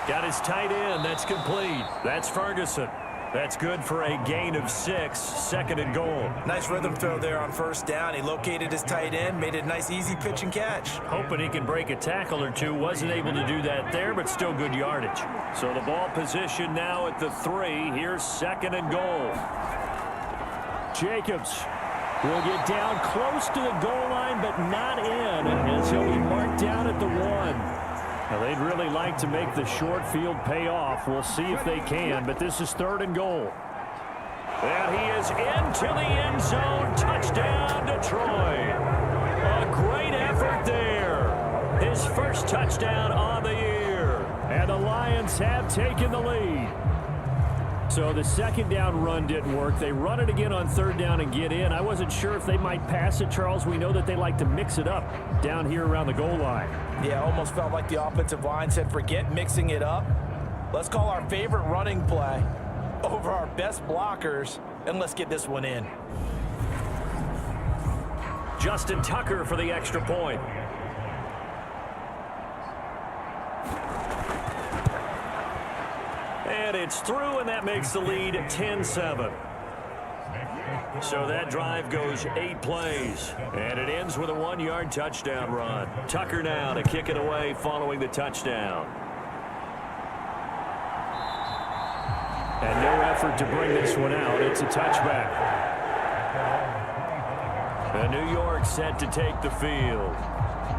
Got his tight end. That's complete. That's Ferguson. That's good for a gain of 6. 2nd and goal. Nice rhythm throw there on 1st down. He located his tight end, made it a nice easy pitch and catch. Hoping he can break a tackle or two. Wasn't able to do that there, but still good yardage. So the ball position now at the 3. Here's 2nd and goal. Jacobs will get down close to the goal line, but not in, as he'll be marked down at the 1. Now, they'd really like to make the short field pay off. We'll see if they can, but this is 3rd and goal. And he is into the end zone. Touchdown, Detroit. A great effort there. His 1st touchdown on the year. And the Lions have taken the lead. So the 2nd down run didn't work. They run it again on 3rd down and get in. I wasn't sure if they might pass it, Charles. We know that they like to mix it up down here around the goal line. Yeah, almost felt like the offensive line said, forget mixing it up. Let's call our favorite running play over our best blockers, and let's get this one in. Justin Tucker for the extra point. And it's through, and that makes the lead 10-7. So that drive goes 8 plays, and it ends with a 1-yard touchdown run. Tucker now to kick it away following the touchdown. And no effort to bring this one out. It's a touchback. And New York set to take the field.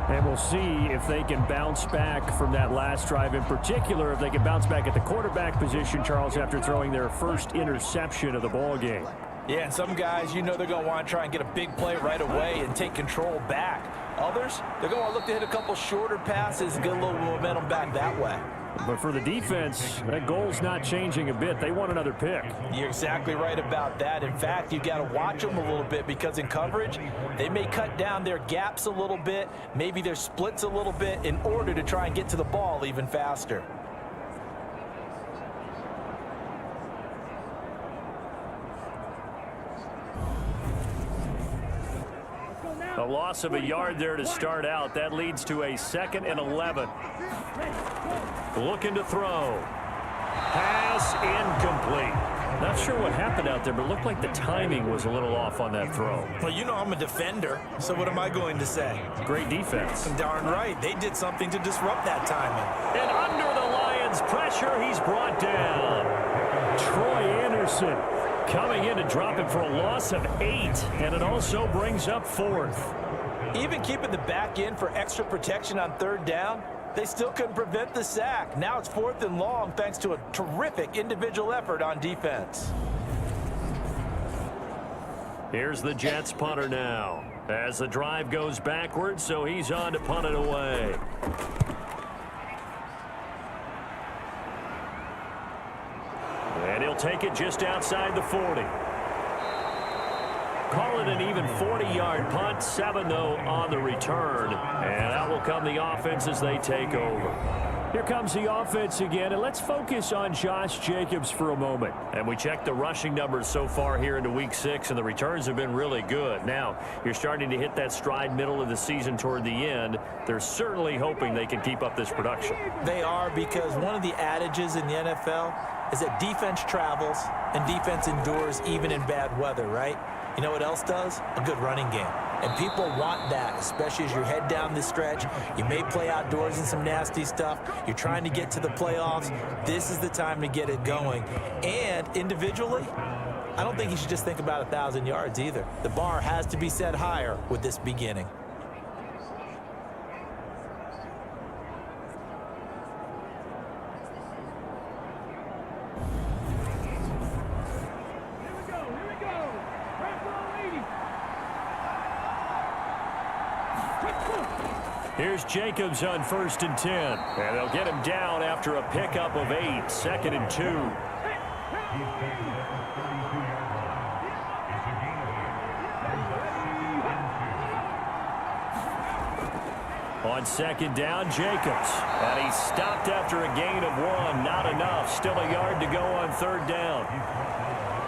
And we'll see if they can bounce back from that last drive. In particular, if they can bounce back at the quarterback position, Charles, after throwing their 1st interception of the ball game. Yeah, and some guys, you know they're going to want to try and get a big play right away and take control back. Others, they're going to look to hit a couple shorter passes and get a little momentum back that way. But for the defense, that goal's not changing a bit. They want another pick. You're exactly right about that. In fact, you got to watch them a little bit because in coverage, they may cut down their gaps a little bit, maybe their splits a little bit in order to try and get to the ball even faster. A loss of a yard there to start out. That leads to a 2nd and 11. Looking to throw. Pass incomplete. Not sure what happened out there, but it looked like the timing was a little off on that throw. Well, you know I'm a defender, so what am I going to say? Great defense. Darn right. They did something to disrupt that timing. And under the Lions' pressure, he's brought down. Troy Anderson coming in to drop him for a loss of 8, and it also brings up 4th. Even keeping the back end for extra protection on 3rd down, they still couldn't prevent the sack. Now it's 4th and long thanks to a terrific individual effort on defense. Here's the Jets punter now as the drive goes backwards, so he's on to punt it away. And he'll take it just outside the 40. Call it an even 40-yard punt, 7 though on the return. And out will come the offense as they take over. Here comes the offense again, and let's focus on Josh Jacobs for a moment. And we checked the rushing numbers so far here into Week 6, and the returns have been really good. Now, you're starting to hit that stride middle of the season toward the end. They're certainly hoping they can keep up this production. They are, because one of the adages in the NFL is that defense travels and defense endures even in bad weather, right? You know what else does? A good running game. And people want that, especially as you head down this stretch. You may play outdoors in some nasty stuff. You're trying to get to the playoffs. This is the time to get it going. And individually, I don't think you should just think about 1,000 yards either. The bar has to be set higher with this beginning. Here's Jacobs on 1st and 10. And they'll get him down after a pickup of 8. 2nd and 2. On 2nd down, Jacobs. And he's stopped after a gain of 1. Not enough. Still a yard to go on 3rd down.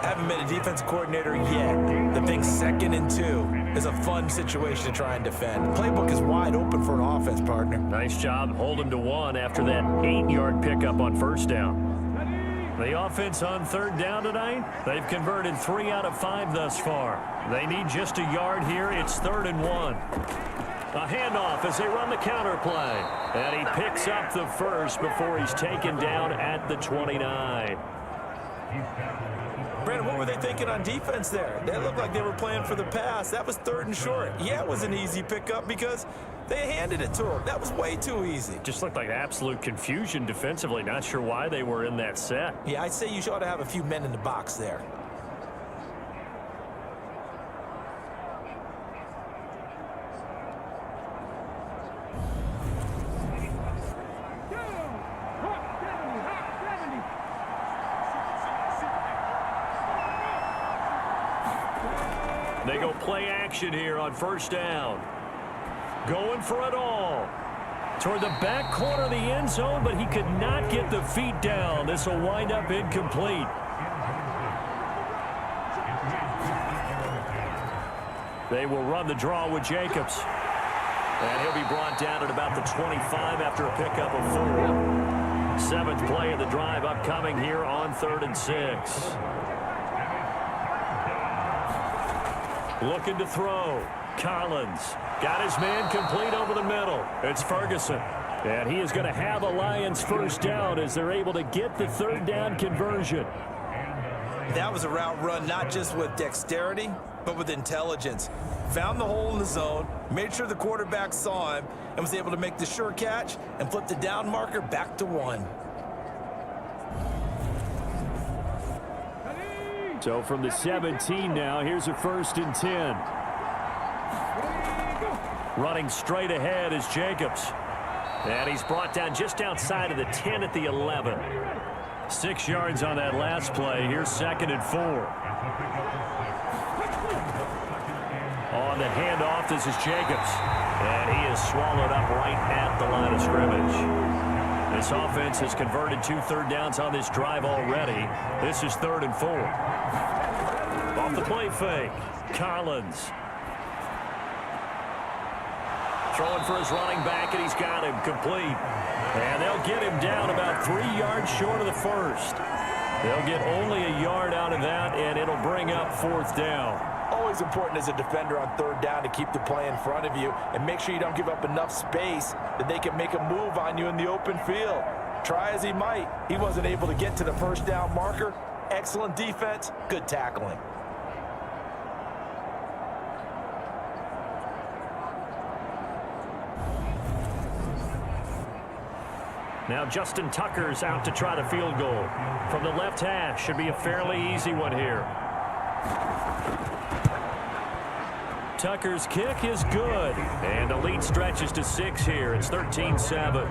Haven't been a defense coordinator yet. The thing 2nd and 2 is a fun situation to try and defend. The playbook is wide open for an offense, partner. Nice job holding to 1 after that 8-yard pickup on 1st down. The offense on 3rd down tonight, they've converted 3 out of 5 thus far. They need just a yard here. It's 3rd and 1. A handoff as they run the counter play. And he picks up the first before he's taken down at the 29. Brandon, what were they thinking on defense there? They looked like they were playing for the pass. That was 3rd and short. Yeah, it was an easy pickup because they handed it to him. That was way too easy. Just looked like absolute confusion defensively. Not sure why they were in that set. Yeah, I'd say you ought to have a few men in the box there. They go play action here on 1st down. Going for it all. Toward the back corner of the end zone, but he could not get the feet down. This will wind up incomplete. They will run the draw with Jacobs. And he'll be brought down at about the 25 after a pickup of 4. 7th play of the drive upcoming here on 3rd and 6. Looking to throw. Collins got his man complete over the middle. It's Ferguson. And he is going to have a Lions 1st down as they're able to get the 3rd down conversion. That was a route run not just with dexterity, but with intelligence. Found the hole in the zone, made sure the quarterback saw him, and was able to make the sure catch and flip the down marker back to 1. So from the 17 now, here's a 1st and 10. Running straight ahead is Jacobs. And he's brought down just outside of the 10 at the 11. 6 yards on that last play. Here's 2nd and 4. On the handoff, this is Jacobs. And he is swallowed up right at the line of scrimmage. This offense has converted 2 third downs on this drive already. This is 3rd and 4. Off the play fake, Collins. Throwing for his running back, and he's got him complete. And they'll get him down about 3 yards short of the first. They'll get only a yard out of that, and it'll bring up 4th down. Always important as a defender on 3rd down to keep the play in front of you and make sure you don't give up enough space that they can make a move on you in the open field. Try as he might, he wasn't able to get to the 1st down marker. Excellent defense, good tackling. Now Justin Tucker's out to try the field goal. From the left hash, should be a fairly easy one here. Tucker's kick is good. And the lead stretches to 6 here. It's 13-7.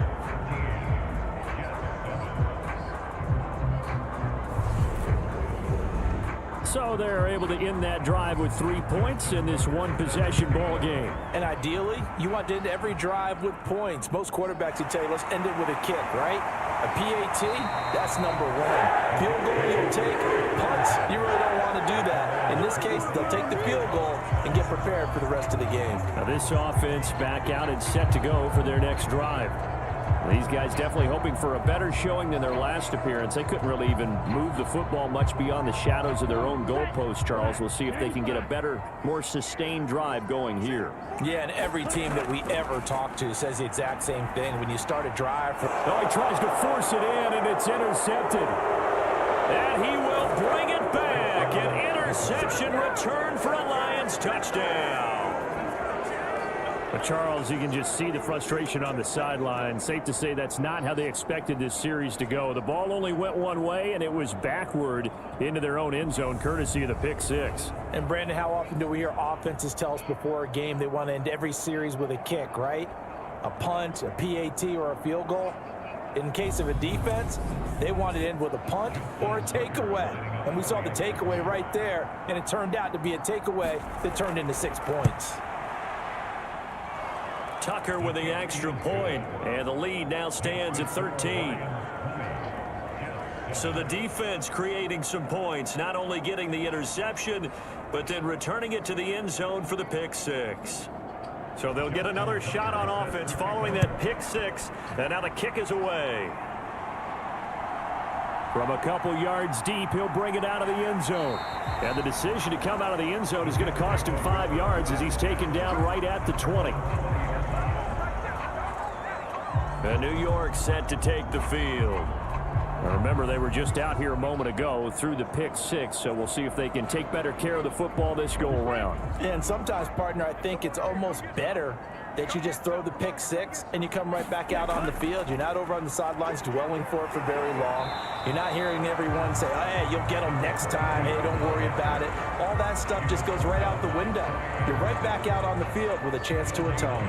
So they're able to end that drive with 3 points in this one-possession ball game. And ideally, you want to end every drive with points. Most quarterbacks would tell you, let's end it with a kick, right? A PAT, that's number 1. Field goal you'll take. Punts, you really don't want to do that. In this case, they'll take the field goal and get prepared for the rest of the game. Now this offense back out and set to go for their next drive. These guys definitely hoping for a better showing than their last appearance. They couldn't really even move the football much beyond the shadows of their own goalpost, Charles. We'll see if they can get a better, more sustained drive going here. Yeah, and every team that we ever talk to says the exact same thing. When you start a drive... Oh, he tries to force it in, and it's intercepted. And he will bring it back. An interception return for a Lions touchdown. But Charles, you can just see the frustration on the sideline. Safe to say that's not how they expected this series to go. The ball only went one way, and it was backward into their own end zone, courtesy of the pick 6. And, Brandon, how often do we hear offenses tell us before a game they want to end every series with a kick, right? A punt, a PAT, or a field goal. In case of a defense, they want to end with a punt or a takeaway. And we saw the takeaway right there, and it turned out to be a takeaway that turned into 6 points. Tucker with the extra point, and the lead now stands at 13. So the defense creating some points, not only getting the interception, but then returning it to the end zone for the pick 6. So they'll get another shot on offense following that pick 6, and now the kick is away. From a couple yards deep, he'll bring it out of the end zone. And the decision to come out of the end zone is going to cost him 5 yards as he's taken down right at the 20. And New York set to take the field. Now remember, they were just out here a moment ago through the pick 6, so we'll see if they can take better care of the football this go-around. And sometimes, partner, I think it's almost better that you just throw the pick 6 and you come right back out on the field. You're not over on the sidelines dwelling for it for very long. You're not hearing everyone say, oh, hey, you'll get them next time. Hey, don't worry about it. All that stuff just goes right out the window. You're right back out on the field with a chance to atone.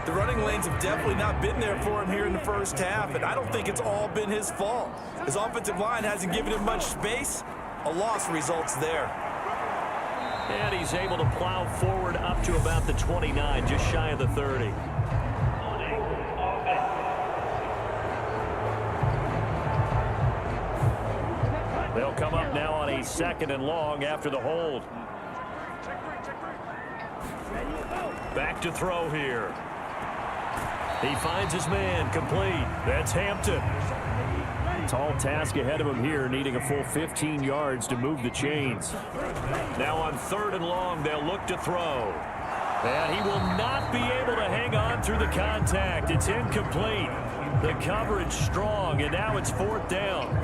The running lanes have definitely not been there for him here in the first half, and I don't think it's all been his fault. His offensive line hasn't given him much space. A loss results there. And he's able to plow forward up to about the 29, just shy of the 30. They'll come up now on a 2nd and long after the hold. Back to throw here. He finds his man, complete. That's Hampton. Tall task ahead of him here, needing a full 15 yards to move the chains. Now on 3rd and long, they'll look to throw. And he will not be able to hang on through the contact. It's incomplete. The coverage strong, and now it's 4th down.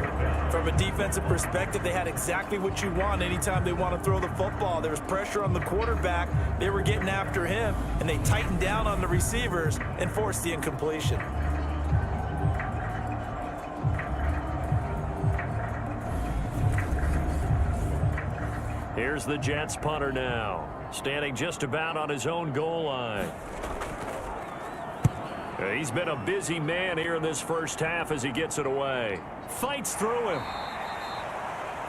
From a defensive perspective, they had exactly what you want anytime they want to throw the football. There was pressure on the quarterback. They were getting after him, and they tightened down on the receivers and forced the incompletion. Here's the Jets punter now, standing just about on his own goal line. He's been a busy man here in this first half as he gets it away. Fights through him.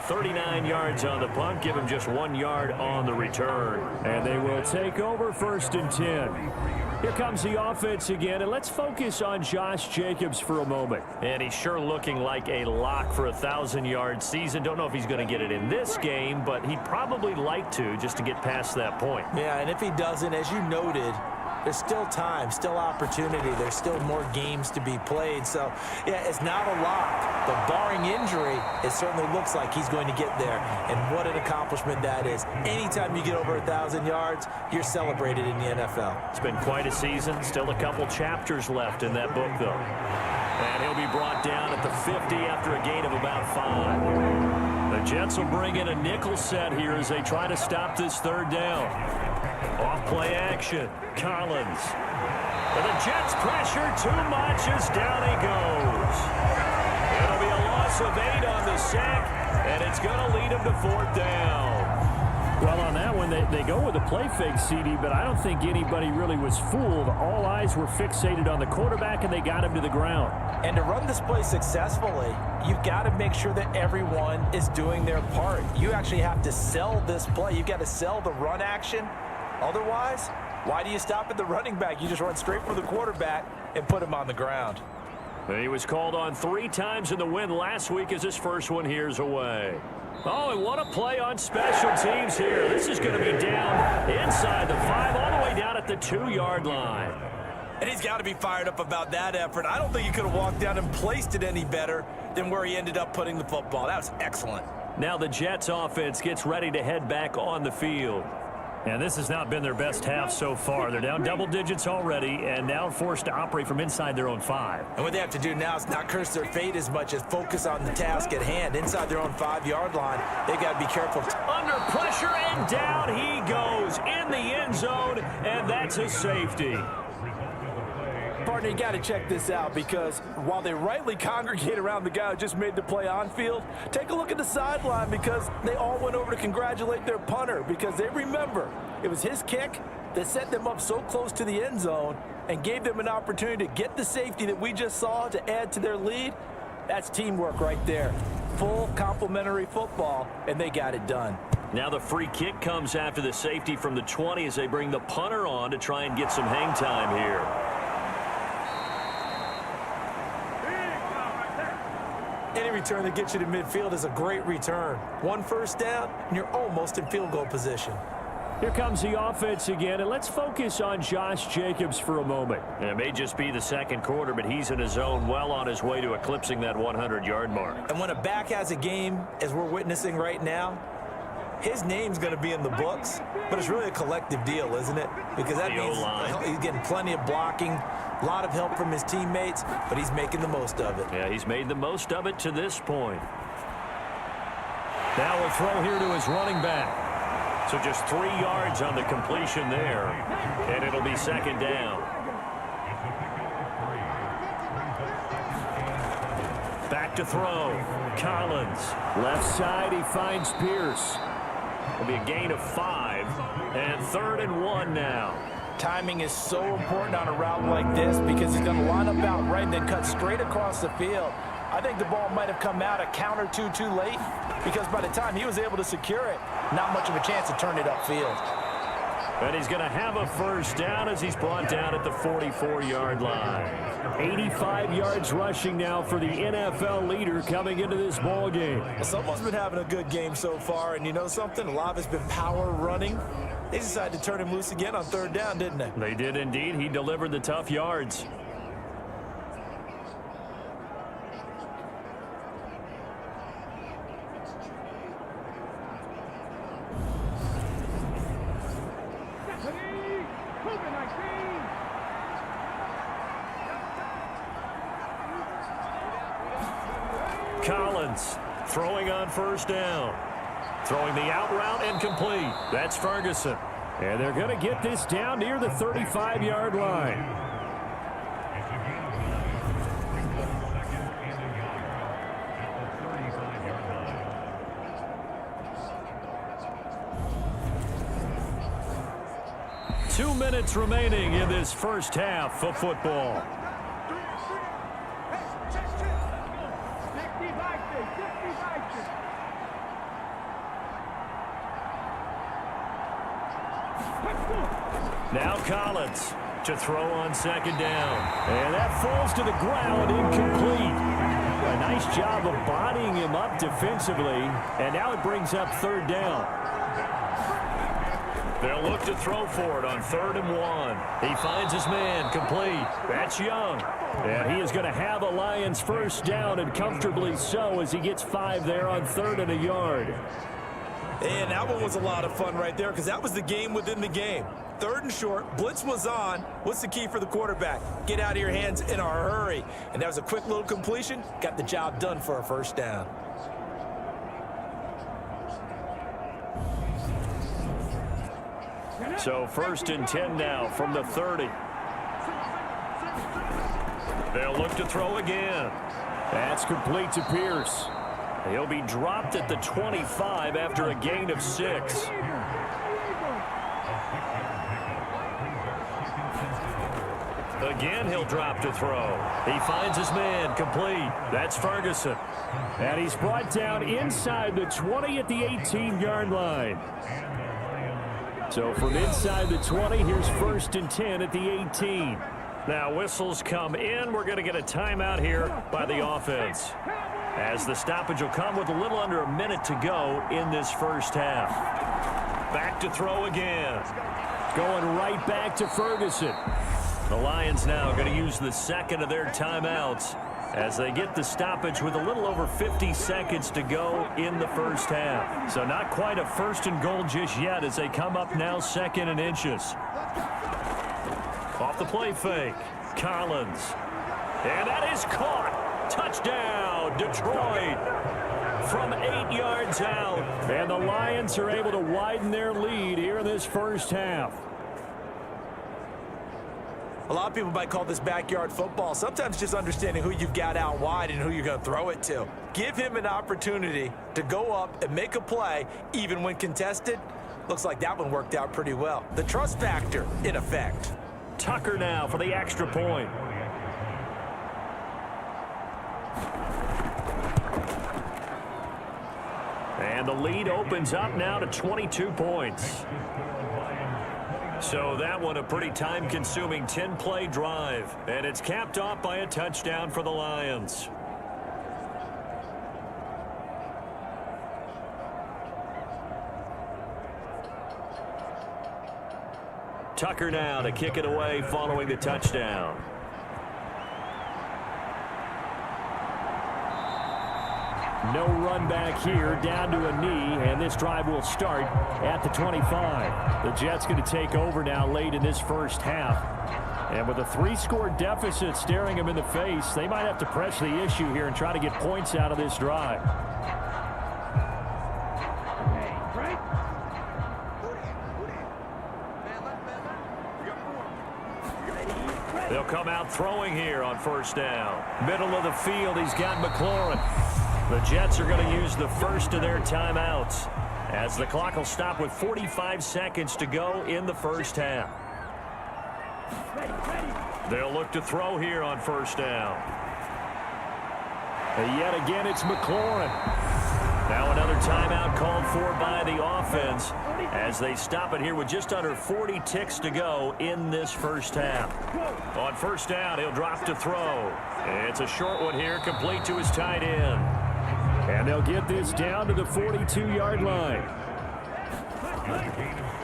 39 yards on the punt, give him just 1 yard on the return. And they will take over 1st and 10. Here comes the offense again, and let's focus on Josh Jacobs for a moment. And he's sure looking like a lock for a 1,000-yard season. Don't know if he's going to get it in this game, but he'd probably like to just to get past that point. Yeah, and if he doesn't, as you noted, there's still time, still opportunity. There's still more games to be played. So, yeah, it's not a lock. But barring injury, it certainly looks like he's going to get there. And what an accomplishment that is. Anytime you get over 1,000 yards, you're celebrated in the NFL. It's been quite a season. Still a couple chapters left in that book, though. And he'll be brought down at the 50 after a gain of about 5. The Jets will bring in a nickel set here as they try to stop this 3rd down. Off play action. Collins. But the Jets pressure too much as down he goes. It'll be a loss of 8 on the sack, and it's going to lead him to 4th down. Well, on that one, they go with a play fake, CD, but I don't think anybody really was fooled. All eyes were fixated on the quarterback, and they got him to the ground. And to run this play successfully, you've got to make sure that everyone is doing their part. You actually have to sell this play. You've got to sell the run action. Otherwise, why do you stop at the running back? You just run straight for the quarterback and put him on the ground. He was called on 3 times in the win last week as his first one here's away. Oh, and what a play on special teams here. This is going to be down inside the 5, all the way down at the 2-yard line. And he's got to be fired up about that effort. I don't think he could have walked down and placed it any better than where he ended up putting the football. That was excellent. Now the Jets offense gets ready to head back on the field. And this has not been their best half so far. They're down double digits already and now forced to operate from inside their own 5. And what they have to do now is not curse their fate as much as focus on the task at hand. Inside their own 5-yard line, they got to be careful. Under pressure, and down he goes in the end zone, and that's a safety. Partner, you got to check this out, because while they rightly congregate around the guy who just made the play on field, take a look at the sideline, because they all went over to congratulate their punter, because they remember it was his kick that set them up so close to the end zone and gave them an opportunity to get the safety that we just saw to add to their lead. That's teamwork right there. Full complementary football, and they got it done. Now the free kick comes after the safety from the 20 as they bring the punter on to try and get some hang time here. Any return that gets you to midfield is a great return. 1 first down, and you're almost in field goal position. Here comes the offense again, and let's focus on Josh Jacobs for a moment. And it may just be the 2nd quarter, but he's in his zone, well on his way to eclipsing that 100-yard mark. And when a back has a game, as we're witnessing right now, his name's going to be in the books, but it's really a collective deal, isn't it? Because that means he's getting plenty of blocking, a lot of help from his teammates, but he's making the most of it. Yeah, he's made the most of it to this point. Now we'll throw here to his running back. So just 3 yards on the completion there, and it'll be 2nd down. Back to throw. Collins. Left side, he finds Pierce. It'll be a gain of 5, and 3rd and 1 now. Timing is so important on a route like this, because he's going to line up out right and then cut straight across the field. I think the ball might have come out a count or two too late, because by the time he was able to secure it, not much of a chance to turn it upfield. And he's going to have a first down as he's brought down at the 44-yard line. 85 yards rushing now for the NFL leader coming into this ball game. Well, someone's been having a good game so far, and you know something? A lot of it's been power running. They decided to turn him loose again on 3rd down, didn't they? They did indeed. He delivered the tough yards. Collins throwing on 1st down. Throwing the out route and complete. That's Ferguson. And they're going to get this down near the 35-yard line. 2 minutes remaining in this first half of football. Now Collins to throw on second down. And that falls to the ground, incomplete. A nice job of bodying him up defensively. And now it brings up third down. They'll look to throw for it on 3rd and 1. He finds his man, complete. That's Young. And he is going to have a Lions first down, and comfortably so, as he gets 5 there on 3rd and a yard. And that one was a lot of fun right there, because that was the game within the game. 3rd and short, blitz was on. What's the key for the quarterback? Get out of your hands in a hurry. And that was a quick little completion. Got the job done for a first down. So 1st and 10 now from the 30. They'll look to throw again. That's complete to Pierce. He'll be dropped at the 25 after a gain of 6. Again, he'll drop to throw. He finds his man, complete. That's Ferguson. And he's brought down inside the 20 at the 18-yard line. So from inside the 20, here's 1st and 10 at the 18. Now whistles come in. We're going to get a timeout here by the offense, as the stoppage will come with a little under a minute to go in this first half. Back to throw again. Going right back to Ferguson. The Lions now going to use the second of their timeouts as they get the stoppage with a little over 50 seconds to go in the first half. So not quite a 1st and goal just yet as they come up now 2nd and inches. Off the play fake, Collins. And that is caught. Touchdown, Detroit. From 8 yards out. And the Lions are able to widen their lead here in this first half. A lot of people might call this backyard football. Sometimes just understanding who you've got out wide and who you're going to throw it to. Give him an opportunity to go up and make a play, even when contested. Looks like that one worked out pretty well. The trust factor, in effect. Tucker now for the extra point. And the lead opens up now to 22 points. So that one a pretty time-consuming 10-play drive. And it's capped off by a touchdown for the Lions. Tucker now to kick it away following the touchdown. No run back here, down to a knee, and this drive will start at the 25. The Jets going to take over now late in this first half. And with a 3-score deficit staring them in the face, they might have to press the issue here and try to get points out of this drive. They'll come out throwing here on first down. Middle of the field, he's got McLaurin. The Jets are going to use the first of their timeouts as the clock will stop with 45 seconds to go in the first half. They'll look to throw here on first down. And yet again, it's McLaurin. Now another timeout called for by the offense as they stop it here with just under 40 ticks to go in this first half. On first down, he'll drop to throw. It's a short one here, complete to his tight end. And they'll get this down to the 42-yard line.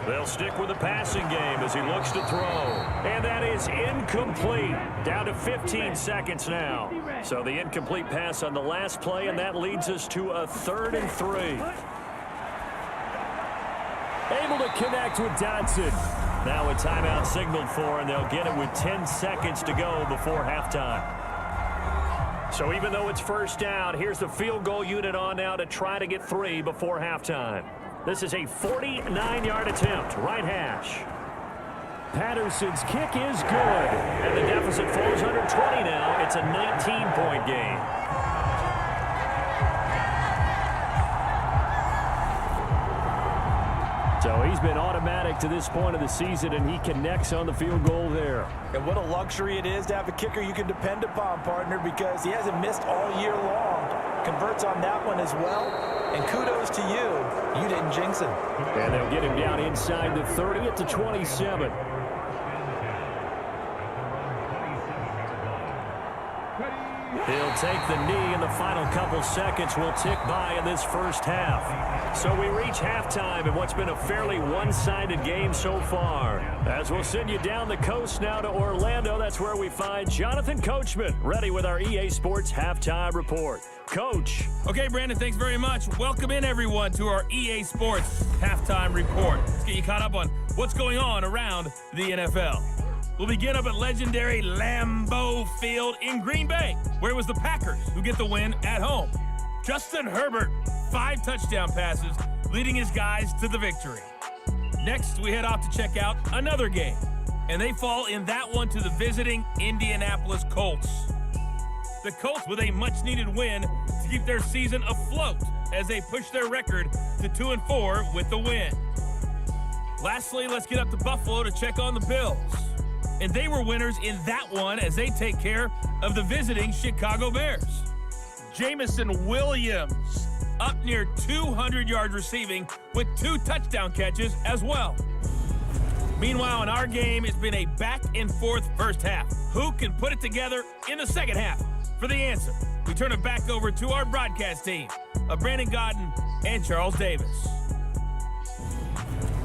They'll stick with the passing game as he looks to throw. And that is incomplete. Down to 15 seconds now. So the incomplete pass on the last play, and that leads us to a 3rd and 3. Able to connect with Dodson. Now a timeout signaled for, and they'll get it with 10 seconds to go before halftime. So even though it's first down, here's the field goal unit on now to try to get 3 before halftime. This is a 49-yard attempt, right hash. Patterson's kick is good. And the deficit falls under 20 now. It's a 19-point game. So he's been automatic to this point of the season, and he connects on the field goal there. And what a luxury it is to have a kicker you can depend upon, partner, because he hasn't missed all year long. Converts on that one as well. And kudos to you. You didn't jinx him. And they'll get him down inside the 30 at the 27. He'll take the knee, and the final couple seconds will tick by in this first half. So we reach halftime in what's been a fairly one-sided game so far. As we'll send you down the coast now to Orlando, that's where we find Jonathan Coachman, ready with our EA Sports Halftime Report. Coach. Okay, Brandon, thanks very much. Welcome in, everyone, to our EA Sports Halftime Report. Let's get you caught up on what's going on around the NFL. We'll begin up at legendary Lambeau Field in Green Bay, where it was the Packers who get the win at home. Justin Herbert, 5 touchdown passes, leading his guys to the victory. Next, we head off to check out another game, and they fall in that one to the visiting Indianapolis Colts. The Colts with a much-needed win to keep their season afloat as they push their record to 2-4 with the win. Lastly, let's get up to Buffalo to check on the Bills. And they were winners in that one as they take care of the visiting Chicago Bears. Jamison Williams up near 200 yards receiving with 2 touchdown catches as well. Meanwhile, in our game, it's been a back-and-forth first half. Who can put it together in the second half? For the answer, we turn it back over to our broadcast team of Brandon Godden and Charles Davis.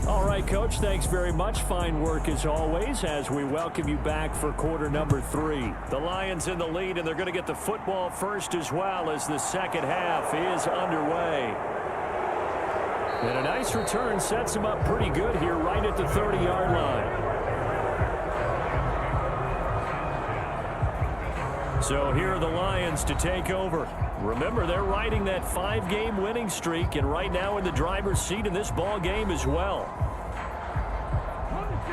All right, Coach, thanks very much. Fine work as always as we welcome you back for quarter number 3. The Lions in the lead, and they're going to get the football first as well as the second half is underway. And a nice return sets them up pretty good here right at the 30-yard line. So here are the Lions to take over. Remember, they're riding that 5-game winning streak, and right now in the driver's seat in this ball game as well.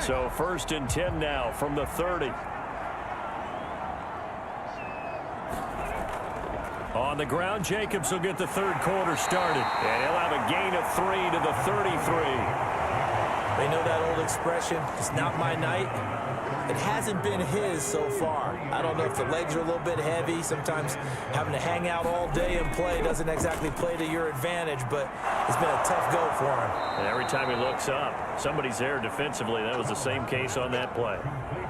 So 1st and 10 now from the 30. On the ground, Jacobs will get the third quarter started, and he'll have a gain of 3 to the 33. They know that old expression, it's not my night. It hasn't been his so far. I don't know if the legs are a little bit heavy. Sometimes having to hang out all day and play doesn't exactly play to your advantage, but it's been a tough go for him. And every time he looks up, somebody's there defensively. That was the same case on that play.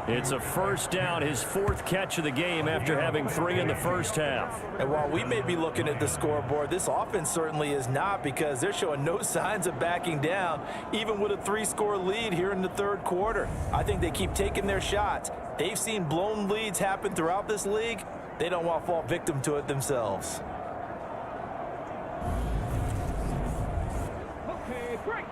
It's a first down, his 4th catch of the game after having 3 in the first half. And while we may be looking at the scoreboard, this offense certainly is not, because they're showing no signs of backing down, even with a 3-score lead here in the third quarter. I think they keep taking their shots. They've seen blown leads happen throughout this league. They don't want to fall victim to it themselves. Okay, break.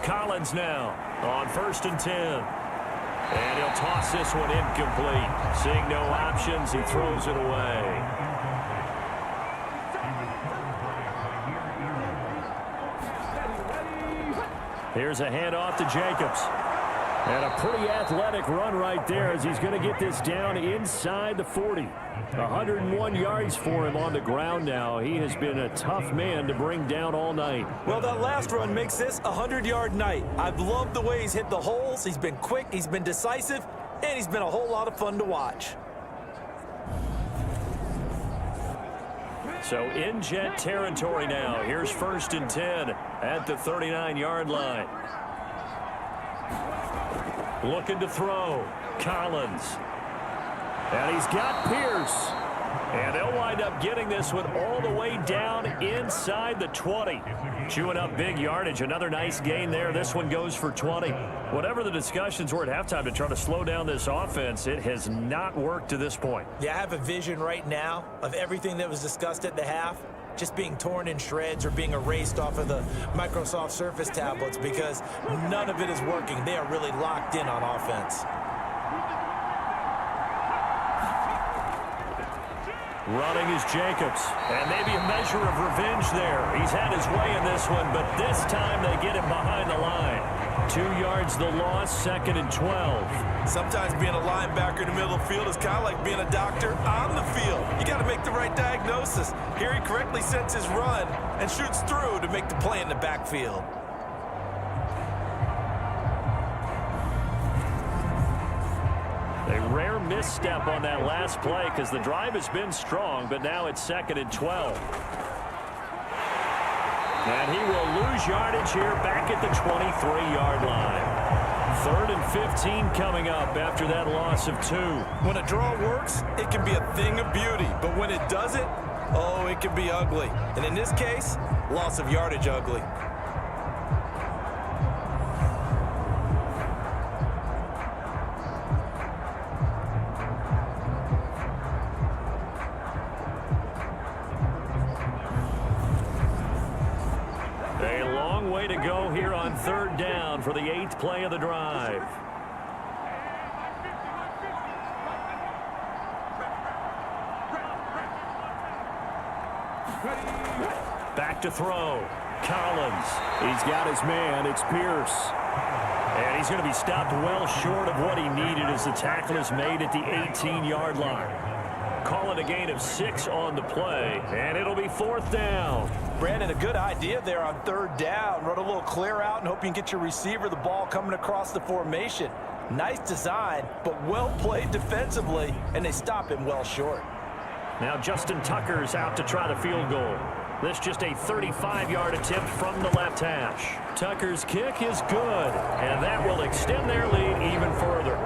Collins now on 1st and 10. And he'll toss this one incomplete. Seeing no options, he throws it away. Here's a handoff to Jacobs. And a pretty athletic run right there as he's going to get this down inside the 40. 101 yards for him on the ground now. He has been a tough man to bring down all night. Well, that last run makes this a 100-yard night. I've loved the way he's hit the holes. He's been quick, he's been decisive, and he's been a whole lot of fun to watch. So in Jet territory now. Here's 1st and 10 at the 39-yard line. Looking to throw. Collins. And he's got Pierce. And they'll wind up getting this one all the way down inside the 20. Chewing up big yardage. Another nice gain there. This one goes for 20. Whatever the discussions were at halftime to try to slow down this offense, it has not worked to this point. Yeah, I have a vision right now of everything that was discussed at the half just being torn in shreds or being erased off of the Microsoft Surface tablets, because none of it is working. They are really locked in on offense. Running is Jacobs, and maybe a measure of revenge there. He's had his way in this one, but this time they get him behind the line. 2 yards the loss, 2nd and 12. Sometimes being a linebacker in the middle of the field is kind of like being a doctor on the field. You got to make the right diagnosis. Here he correctly sets his run and shoots through to make the play in the backfield. A rare misstep on that last play because the drive has been strong, but now it's 2nd and 12. And he will lose yardage here back at the 23-yard line. 3rd and 15 coming up after that loss of 2. When a draw works, it can be a thing of beauty. But when it doesn't, oh, it can be ugly. And in this case, loss of yardage ugly. To go here on 3rd down for the 8th play of the drive. Back to throw. Collins. He's got his man. It's Pierce. And he's going to be stopped well short of what he needed as the tackle is made at the 18-yard line. Call it a gain of 6 on the play, and it'll be 4th down. Brandon, a good idea there on 3rd down. Run a little clear out and hope you can get your receiver the ball coming across the formation. Nice design, but well played defensively, and they stop him well short. Now Justin Tucker's out to try the field goal. This just a 35-yard attempt from the left hash. Tucker's kick is good, and that will extend their lead even further.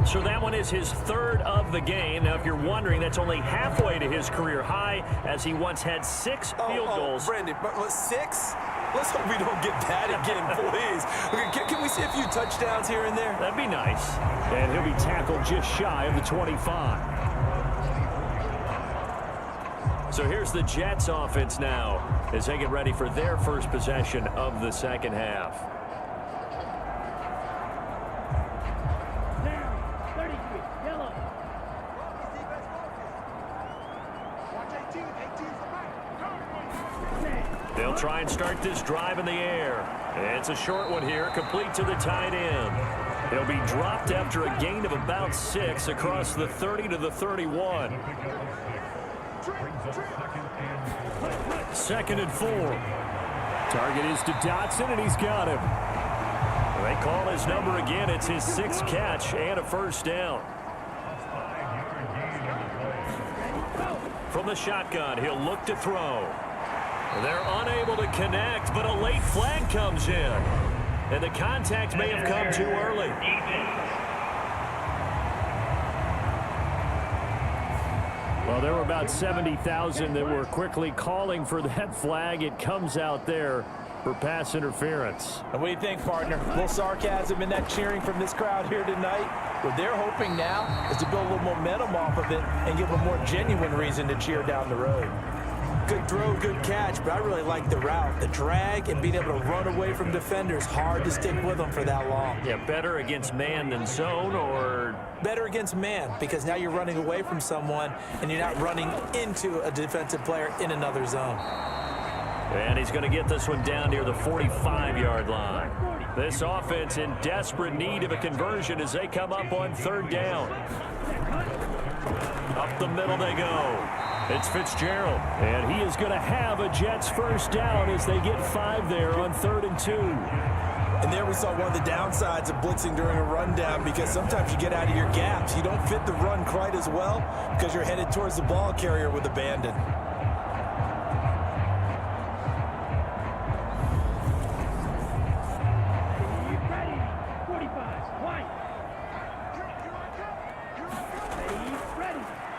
So that one is his 3rd of the game. Now, if you're wondering, that's only halfway to his career high, as he once had 6 field goals. Brandon, but 6? Let's hope we don't get that again, please. Okay, can we see a few touchdowns here and there? That'd be nice. And he'll be tackled just shy of the 25. So here's the Jets offense now as they get ready for their first possession of the second half. They'll try and start this drive in the air. It's a short one here, complete to the tight end. He'll be dropped after a gain of about 6 across the 30 to the 31. 2nd and 4. Target is to Dotson, and he's got him. They call his number again. It's his 6th catch and a 1st down. From the shotgun, he'll look to throw. They're unable to connect, but a late flag comes in. And the contact may have come too early. Well, there were about 70,000 that were quickly calling for that flag. It comes out there for pass interference. And what do you think, partner? A little sarcasm in that cheering from this crowd here tonight. What they're hoping now is to build a little momentum off of it and give a more genuine reason to cheer down the road. Good throw, good catch, but I really like the route. The drag and being able to run away from defenders, hard to stick with them for that long. Yeah, better against man than zone, or? Better against man, because now you're running away from someone and you're not running into a defensive player in another zone. And he's going to get this one down near the 45-yard line. This offense in desperate need of a conversion as they come up on 3rd down. Up the middle they go. It's Fitzgerald, and he is going to have a Jets 1st down as they get 5 there on 3rd and 2. And there we saw one of the downsides of blitzing during a rundown, because sometimes you get out of your gaps. You don't fit the run quite as well because you're headed towards the ball carrier with abandon.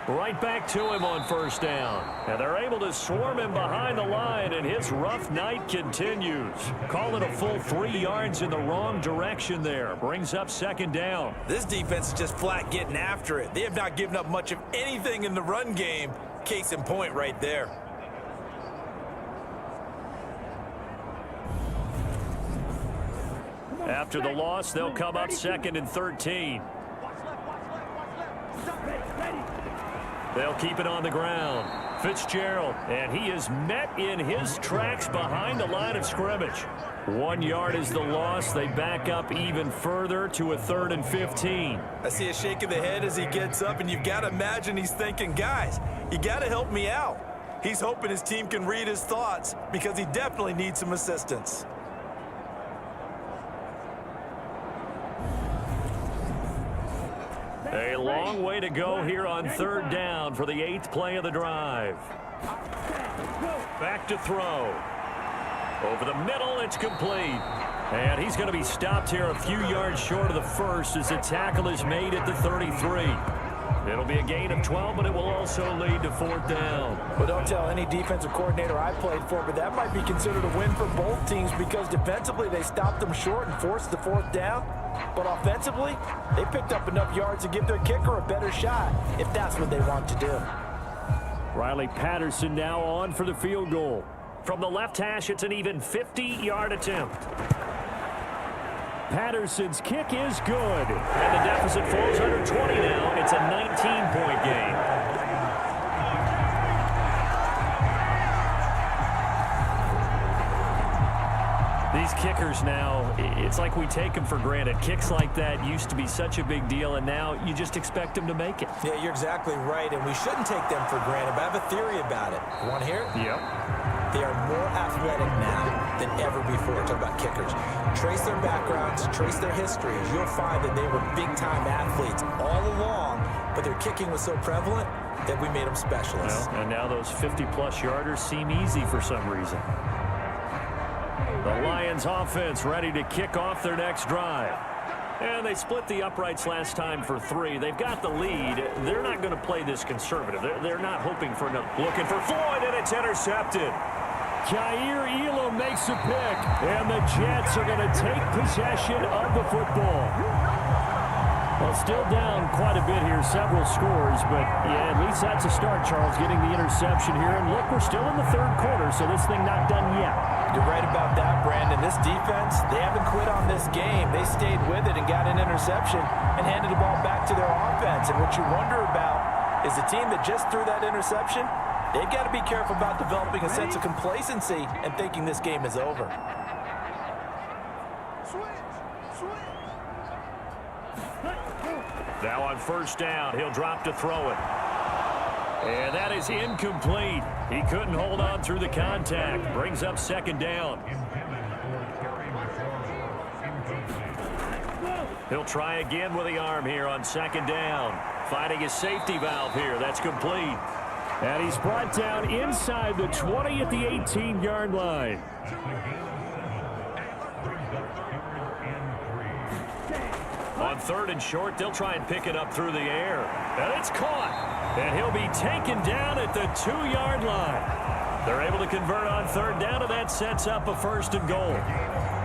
Right back to him on 1st down. And they're able to swarm him behind the line, and his rough night continues. Call it a full 3 yards in the wrong direction there. Brings up 2nd down. This defense is just flat getting after it. They have not given up much of anything in the run game. Case in point right there. After the loss, they'll come up 2nd and 13. They'll keep it on the ground. Fitzgerald, and he is met in his tracks behind the line of scrimmage. 1 yard is the loss. They back up even further to a 3rd and 15. I see a shake of the head as he gets up, and you've got to imagine he's thinking, guys, you got to help me out. He's hoping his team can read his thoughts because he definitely needs some assistance. A long way to go here on 3rd down for the 8th play of the drive. Back to throw. Over the middle, it's complete. And he's going to be stopped here a few yards short of the first as the tackle is made at the 33. It'll be a gain of 12, but it will also lead to 4th down. Well, don't tell any defensive coordinator I played for, but that might be considered a win for both teams because defensively they stopped them short and forced the 4th down. But offensively, they picked up enough yards to give their kicker a better shot if that's what they want to do. Riley Patterson now on for the field goal. From the left hash, it's an even 50-yard attempt. Patterson's kick is good. And the deficit falls under 20 now. It's a 19-point game. These kickers now, it's like we take them for granted. Kicks like that used to be such a big deal, and now you just expect them to make it. Yeah, you're exactly right, and we shouldn't take them for granted, but I have a theory about it. You want to hear it? Yep. They are more athletic now than ever before. Talk about kickers. Trace their backgrounds, trace their histories. You'll find that they were big-time athletes all along, but their kicking was so prevalent that we made them specialists. Well, and now those 50-plus yarders seem easy for some reason. The Lions offense ready to kick off their next drive. And they split the uprights last time for 3. They've got the lead. They're not going to play this conservative. They're not hoping for enough. Looking for Floyd, and it's intercepted. Kaiir Elam makes a pick, and the Jets are going to take possession of the football. Well, still down quite a bit here, several scores, but yeah, at least that's a start, Charles, getting the interception here. And look, we're still in the 3rd quarter, so this thing not done yet. You're right about that, Brandon. This defense, they haven't quit on this game. They stayed with it and got an interception and handed the ball back to their offense. And what you wonder about is the team that just threw that interception, they've got to be careful about developing a sense of complacency and thinking this game is over. Now on 1st down, he'll drop to throw it. And that is incomplete. He couldn't hold on through the contact. Brings up 2nd down. He'll try again with the arm here on 2nd down. Finding his safety valve here. That's complete. And he's brought down inside the 20 at the 18-yard line. On 3rd and short, they'll try and pick it up through the air. And it's caught. And he'll be taken down at the 2-yard line. They're able to convert on 3rd down, and that sets up a 1st and goal.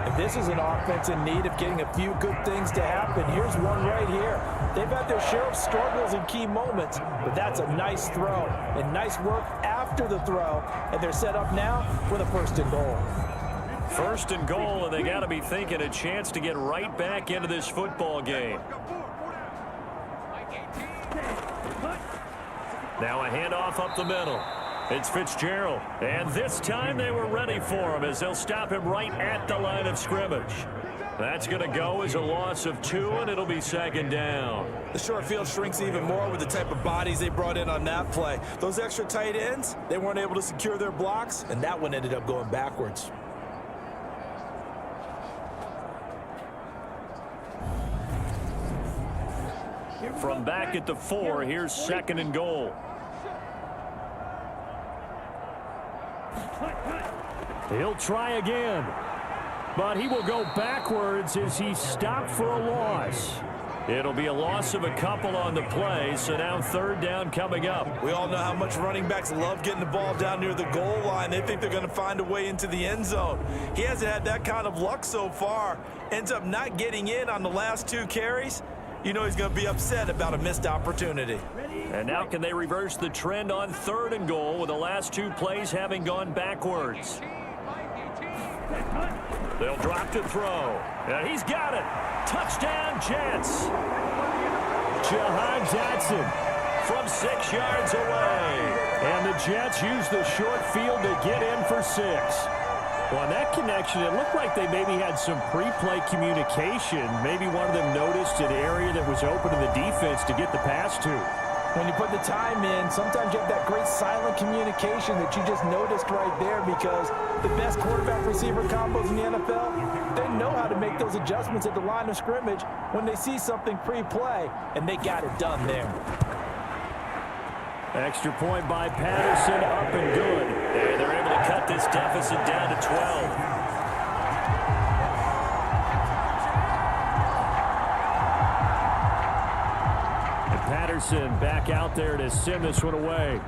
And this is an offense in need of getting a few good things to happen. Here's one right here. They've had their share of struggles in key moments, but that's a nice throw and nice work after the throw. And they're set up now for the 1st and goal. 1st and goal, and they got to be thinking a chance to get right back into this football game. Now a handoff up the middle. It's Fitzgerald, and this time they were ready for him as they'll stop him right at the line of scrimmage. That's going to go as a loss of 2, and it'll be 2nd down. The short field shrinks even more with the type of bodies they brought in on that play. Those extra tight ends, they weren't able to secure their blocks, and that one ended up going backwards. From back at the 4, here's 2nd and goal. He'll try again, but he will go backwards as he's stopped for a loss. It'll be a loss of a couple on the play, so now 3rd down coming up. We all know how much running backs love getting the ball down near the goal line. They think they're going to find a way into the end zone. He hasn't had that kind of luck so far. Ends up not getting in on the last 2 carries. You know he's going to be upset about a missed opportunity. And now can they reverse the trend on 3rd and goal with the last 2 plays having gone backwards? They'll drop to throw. And he's got it. Touchdown, Jets. Jahan Dotson from 6 yards away. And the Jets use the short field to get in for 6. Well, on that connection, it looked like they maybe had some pre-play communication. Maybe one of them noticed an area that was open to the defense to get the pass to. When you put the time in, sometimes you have that great silent communication that you just noticed right there, because the best quarterback-receiver combos in the NFL, they know how to make those adjustments at the line of scrimmage when they see something pre-play, and they got it done there. Extra point by Patterson, up and good. And they're able to cut this deficit down to 12. Patterson back out there to send this one away.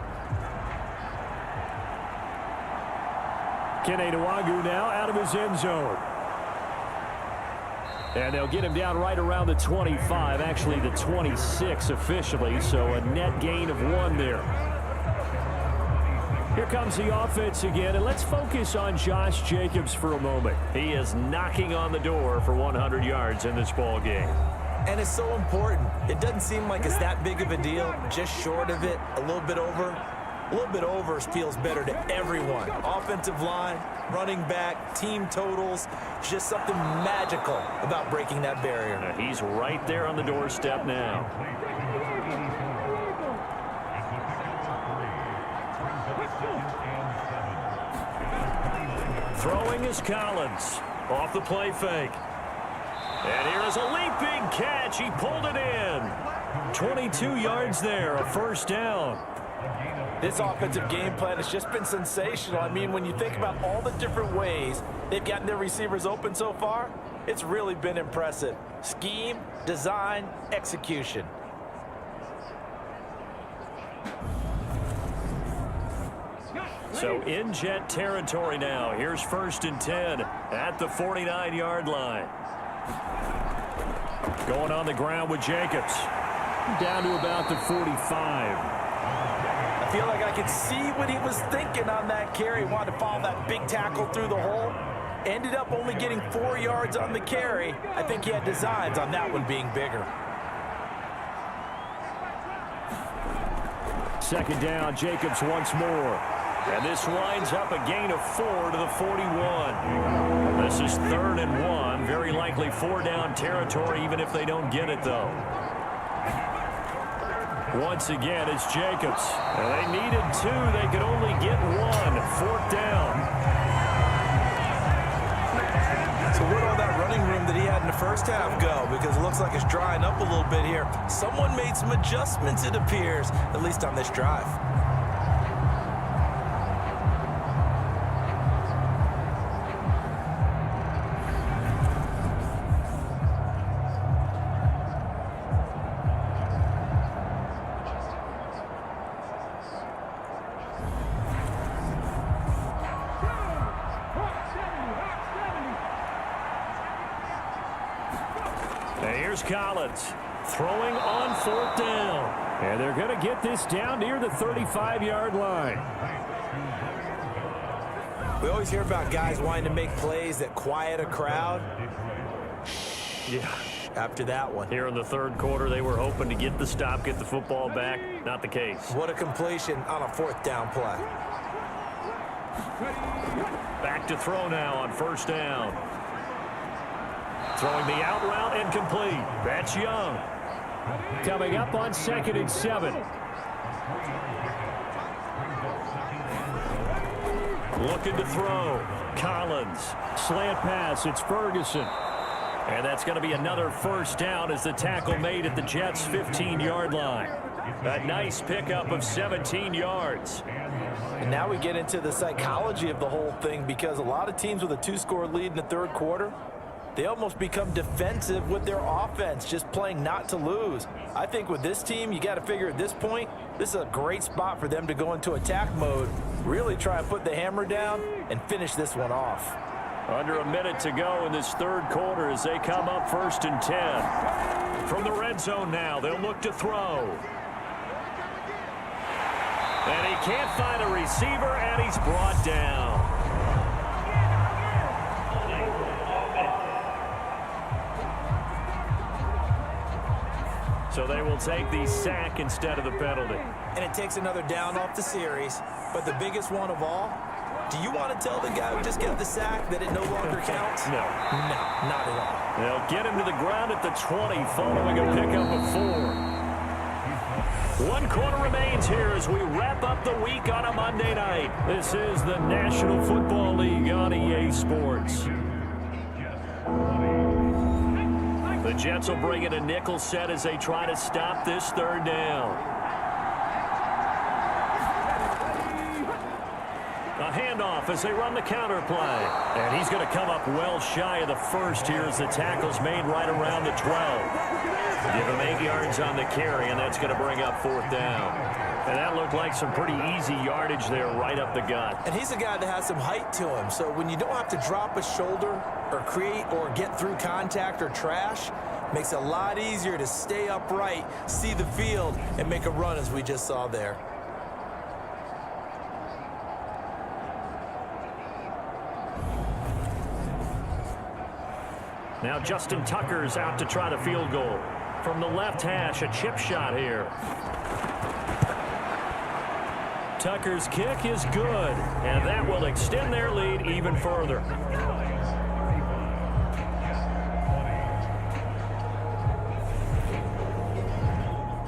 Kene Nwangwu now out of his end zone. And they'll get him down right around the 25, actually the 26 officially, so a net gain of 1 there. Here comes the offense again, and let's focus on Josh Jacobs for a moment. He is knocking on the door for 100 yards in this ball game. And it's so important. It doesn't seem like it's that big of a deal, just short of it, a little bit over. A little bit over feels better to everyone. Offensive line, running back, team totals, just something magical about breaking that barrier. He's right there on the doorstep now. Throwing is Collins. Off the play fake. And here is a leaping catch. He pulled it in. 22 yards there, a first down. This offensive game plan has just been sensational. I mean, when you think about all the different ways they've gotten their receivers open so far, it's really been impressive. Scheme, design, execution. So in Jet territory now. Here's 1st and 10 at the 49-yard line. Going on the ground with Jacobs. Down to about the 45. I feel like I could see what he was thinking on that carry. Wanted to follow that big tackle through the hole. Ended up only getting 4 yards on the carry. I think he had designs on that one being bigger. 2nd down, Jacobs once more. And this winds up a gain of 4 to the 41. This is 3rd and 1. Very likely 4 down territory, even if they don't get it, though. Once again, it's Jacobs. And they needed 2. They could only get 1. 4th down. So where'd all that running room that he had in the first half go? Because it looks like it's drying up a little bit here. Someone made some adjustments, it appears, at least on this drive. Collins throwing on 4th down. And they're going to get this down near the 35-yard line. We always hear about guys wanting to make plays that quiet a crowd. Yeah. After that one. Here in the 3rd quarter, they were hoping to get the stop, get the football back. Not the case. What a completion on a 4th down play. Back to throw now on 1st down. Throwing the out route incomplete. That's Young. Coming up on 2nd and 7. Looking to throw. Collins. Slant pass. It's Ferguson. And that's going to be another 1st down as the tackle made at the Jets' 15-yard line. A nice pickup of 17 yards. And now we get into the psychology of the whole thing, because a lot of teams with a 2-score lead in the 3rd quarter, they almost become defensive with their offense, just playing not to lose. I think with this team, you got to figure at this point, this is a great spot for them to go into attack mode, really try and put the hammer down and finish this one off. Under a minute to go in this 3rd quarter as they come up 1st and 10. From the red zone now, they'll look to throw. And he can't find a receiver, and he's brought down. So they will take the sack instead of the penalty. And it takes another down off the series. But the biggest one of all, do you want to tell the guy who just got the sack that it no longer counts? No. No, not at all. They'll get him to the ground at the 20 following a pickup of 4. 1 quarter remains here as we wrap up the week on a Monday night. This is the National Football League on EA Sports. The Jets will bring in a nickel set as they try to stop this 3rd down. A handoff as they run the counter play. And he's going to come up well shy of the first here as the tackle's made right around the 12. Give him 8 yards on the carry, and that's going to bring up 4th down. And that looked like some pretty easy yardage there right up the gut. And he's a guy that has some height to him. So when you don't have to drop a shoulder or create or get through contact or trash, makes it a lot easier to stay upright, see the field, and make a run as we just saw there. Now Justin Tucker's out to try the field goal. From the left hash, a chip shot here. Tucker's kick is good, and that will extend their lead even further.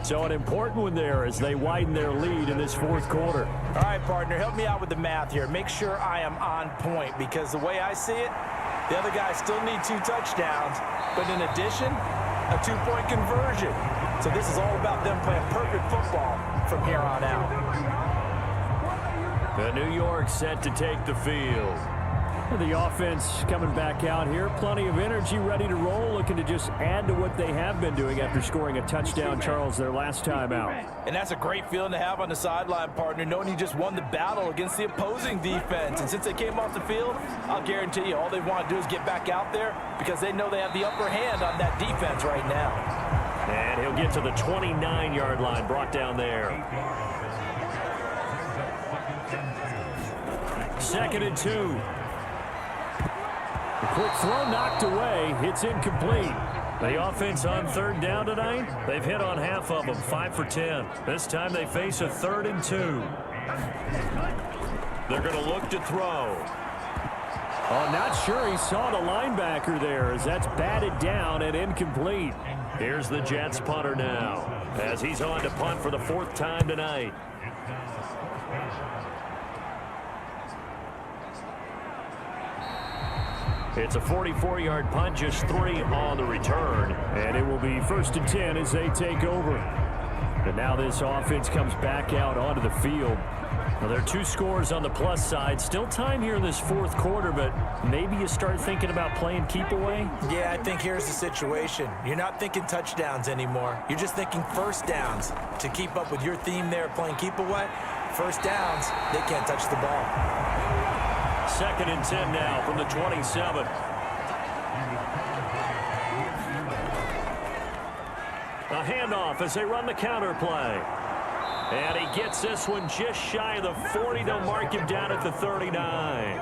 So an important one there as they widen their lead in this 4th quarter. All right, partner, help me out with the math here. Make sure I am on point, because the way I see it, the other guys still need 2 touchdowns, but in addition, a 2-point conversion. So this is all about them playing perfect football from here on out. The New York set to take the field. The offense coming back out here. Plenty of energy, ready to roll, looking to just add to what they have been doing after scoring a touchdown, Charles, their last time out. And that's a great feeling to have on the sideline, partner, knowing you just won the battle against the opposing defense. And since they came off the field, I'll guarantee you all they want to do is get back out there because they know they have the upper hand on that defense right now. And he'll get to the 29-yard line, brought down there. 2nd and 2. A quick throw knocked away. It's incomplete. The offense on 3rd down tonight, they've hit on half of them, 5 for 10. This time they face a 3rd and 2. They're going to look to throw. Oh, not sure he saw the linebacker there as that's batted down and incomplete. Here's the Jets punter now as he's on to punt for the 4th time tonight. It's a 44-yard punt, just 3 on the return. And it will be 1st and 10 as they take over. And now this offense comes back out onto the field. Well, there are 2 scores on the plus side. Still time here in this 4th quarter, but maybe you start thinking about playing keep away? Yeah, I think here's the situation. You're not thinking touchdowns anymore. You're just thinking 1st downs. To keep up with your theme there, playing keep away, 1st downs, they can't touch the ball. 2nd and 10 now from the 27. A handoff as they run the counter play. And he gets this one just shy of the 40. They'll mark him down at the 39.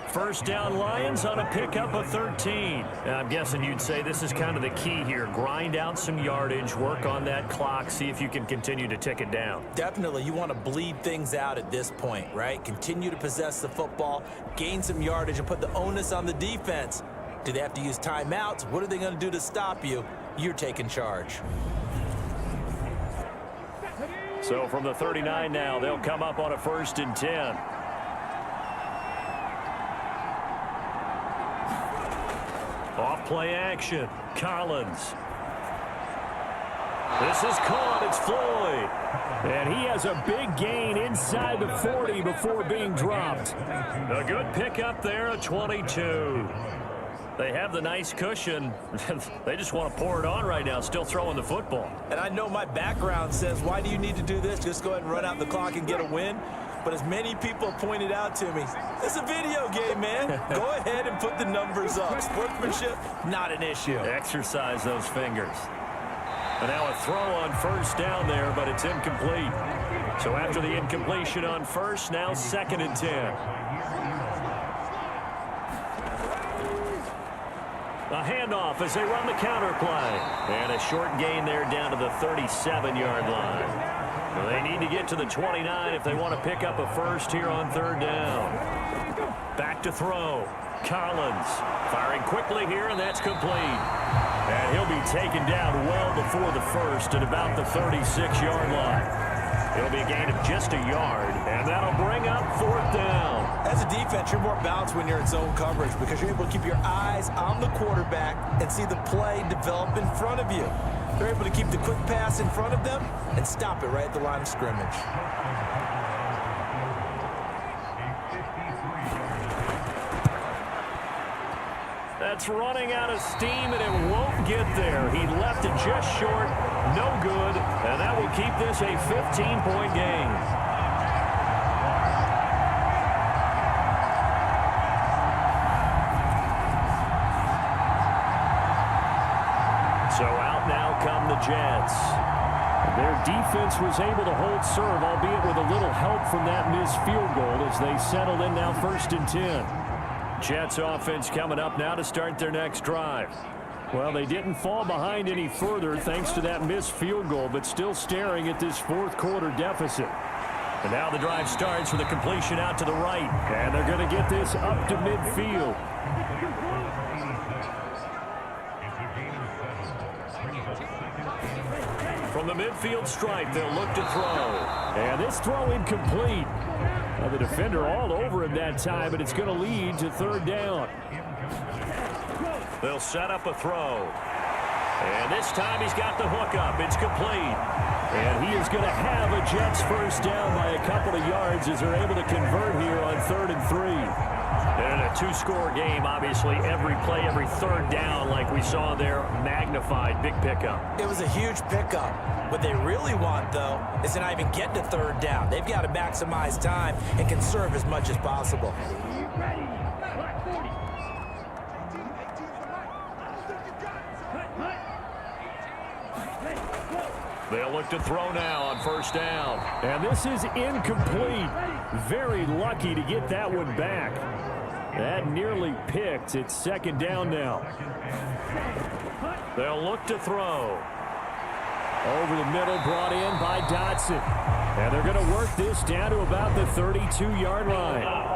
1st down Lions on a pickup of 13. And I'm guessing you'd say this is kind of the key here. Grind out some yardage, work on that clock, see if you can continue to tick it down. Definitely. You want to bleed things out at this point, right? Continue to possess the football, gain some yardage, and put the onus on the defense. Do they have to use timeouts? What are they going to do to stop you? You're taking charge. So from the 39 now, they'll come up on a 1st and 10. Off play action. Collins. This is caught. It's Floyd. And he has a big gain inside the 40 before being dropped. A good pickup there, a 22. They have the nice cushion. They just want to pour it on right now, still throwing the football. And I know my background says, why do you need to do this? Just go ahead and run out the clock and get a win. But as many people pointed out to me, it's a video game, man. Go ahead and put the numbers up. Sportsmanship, not an issue. Exercise those fingers. And now a throw on 1st down there, but it's incomplete. So after the incompletion on 1st, now 2nd and 10. A handoff as they run the counter play. And a short gain there down to the 37-yard line. Well, they need to get to the 29 if they want to pick up a first here on third down. Back to throw. Collins firing quickly here, and that's complete. And he'll be taken down well before the first at about the 36-yard line. It'll be a gain of just a yard, and that'll bring up fourth down. As a defense, you're more balanced when you're in zone coverage because you're able to keep your eyes on the quarterback and see the play develop in front of you. They're able to keep the quick pass in front of them and stop it right at the line of scrimmage. That's running out of steam, and it won't get there. He left it just short. No good, and that will keep this a 15-point game. So out now come the Jets. Their defense was able to hold serve, albeit with a little help from that missed field goal as they settled in now 1st and 10. Jets offense coming up now to start their next drive. Well, they didn't fall behind any further thanks to that missed field goal, but still staring at this fourth quarter deficit. And now the drive starts with a completion out to the right, and they're going to get this up to midfield. From the midfield stripe, they'll look to throw. And this throw incomplete. Now the defender all over him that time, but it's going to lead to third down. They'll set up a throw. And this time he's got the hook up. It's complete. And he is going to have a Jets first down by a couple of yards as they're able to convert here on 3rd and 3. And a two-score game, obviously, every play, every third down, like we saw there, magnified, big pickup. It was a huge pickup. What they really want, though, is to not even get to third down. They've got to maximize time and conserve as much as possible. They'll look to throw now on first down. And this is incomplete. Very lucky to get that one back. That nearly picked. It's second down now. They'll look to throw. Over the middle, brought in by Dotson. And they're going to work this down to about the 32-yard line.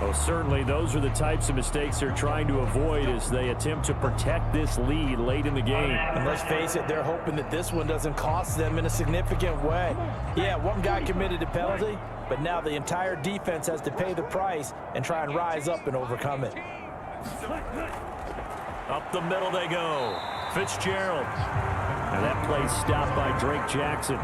Oh, certainly those are the types of mistakes they're trying to avoid as they attempt to protect this lead late in the game. And let's face it, they're hoping that this one doesn't cost them in a significant way. Yeah, one guy committed a penalty, but now the entire defense has to pay the price and try and rise up and overcome it. Up the middle they go. Fitzgerald. And that play stopped by Drake Jackson.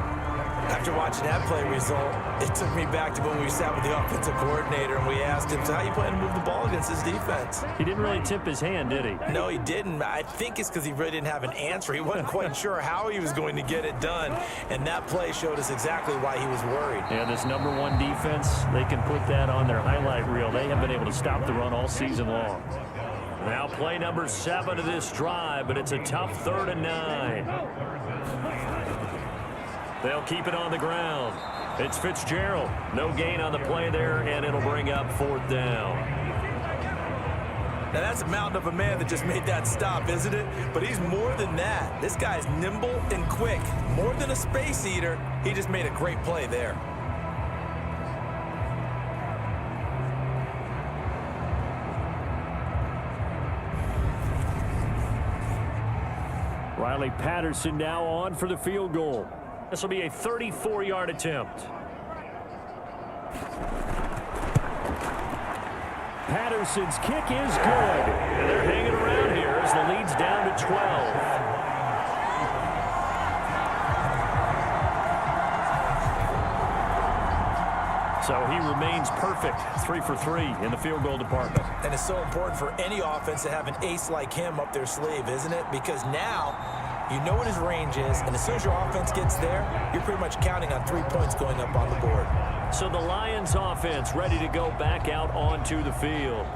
After watching that play result, it took me back to when we sat with the offensive coordinator and we asked him, so how you plan to move the ball against this defense? He didn't really tip his hand, did he? No, he didn't. I think it's because he really didn't have an answer. He wasn't quite sure how he was going to get it done, and that play showed us exactly why he was worried. Yeah, this #1 defense, they can put that on their highlight reel. They have been able to stop the run all season long. Now play number 7 of this drive, but it's a tough 3rd and 9. They'll keep it on the ground. It's Fitzgerald. No gain on the play there, and it'll bring up 4th down. Now that's a mountain of a man that just made that stop, isn't it? But he's more than that. This guy's nimble and quick. More than a space eater, he just made a great play there. Riley Patterson now on for the field goal. This will be a 34-yard attempt. Patterson's kick is good. And they're hanging around here as the lead's down to 12. So he remains perfect, 3 for 3 in the field goal department. And it's so important for any offense to have an ace like him up their sleeve, isn't it? Because now you know what his range is, and as soon as your offense gets there, you're pretty much counting on 3 points going up on the board. So the Lions offense ready to go back out onto the field.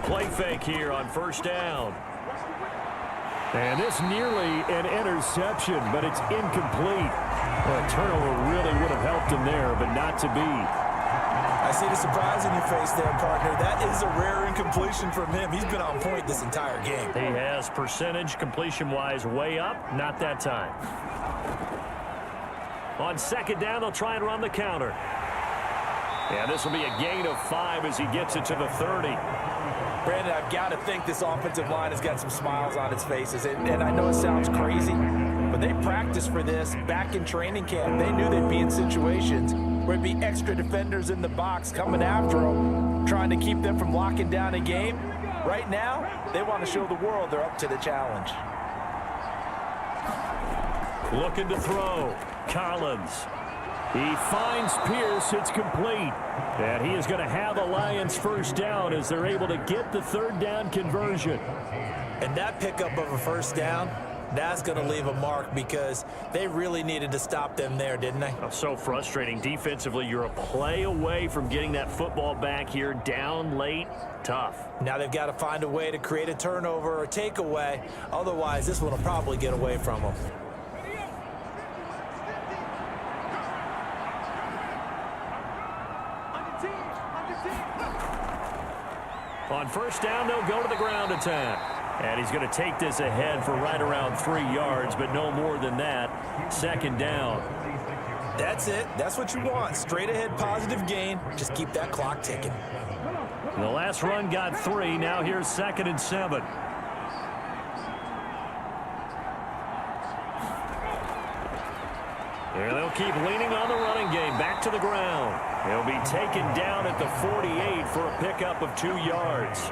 play fake here on first down. And this nearly an interception, but it's incomplete. Well, a turnover really would have helped him there, but not to be. I see the surprise in your face there, partner. That is a rare incompletion from him. He's been on point this entire game. He has percentage completion-wise way up, not that time. On second down, they'll try and run the counter. Yeah, this will be a gain of 5 as he gets it to the 30. Brandon, I've got to think this offensive line has got some smiles on its faces. And I know it sounds crazy, but they practiced for this back in training camp. They knew they'd be in situations where it'd be extra defenders in the box coming after them, trying to keep them from locking down a game. Right now, they want to show the world they're up to the challenge. Looking to throw. Collins. He finds Pierce. It's complete. And he is going to have the Lions first down as they're able to get the third down conversion. And that pickup of a first down, that's going to leave a mark because they really needed to stop them there, didn't they? Oh, so frustrating. Defensively, you're a play away from getting that football back here. Down late, tough. Now they've got to find a way to create a turnover or takeaway. Otherwise, this one will probably get away from them. On first down, they'll go to the ground attack. And he's going to take this ahead for right around 3 yards, but no more than that. Second down. That's it. That's what you want. Straight ahead positive gain. Just keep that clock ticking. The last run got 3. Now here's 2nd and 7. Here they'll keep leaning on the running game. Back to the ground. He'll be taken down at the 48 for a pickup of 2 yards.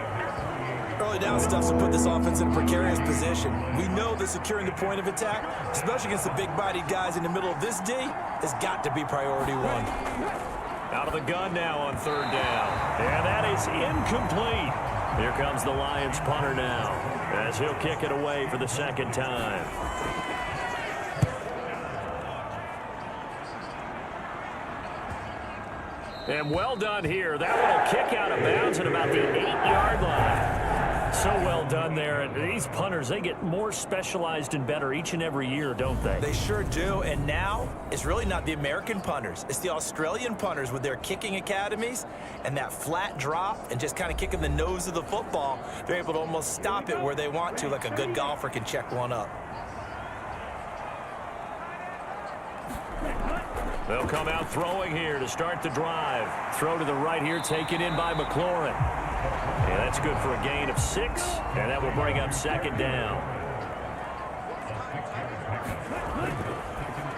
Early down stuff to put this offense in a precarious position. We know that securing the point of attack, especially against the big-bodied guys in the middle of this D, has got to be priority 1. Out of the gun now on third down. And that is incomplete. Here comes the Lions punter now as he'll kick it away for the second time. And well done here. That one will kick out of bounds at about the 8-yard line. So well done there. These punters, they get more specialized and better each and every year, don't they? They sure do. And now it's really not the American punters. It's the Australian punters with their kicking academies and that flat drop and just kind of kicking the nose of the football. They're able to almost stop it where they want to, like a good golfer can check one up. They'll come out throwing here to start the drive. Throw to the right here, taken in by McLaurin. Yeah, that's good for a gain of 6, and that will bring up second down.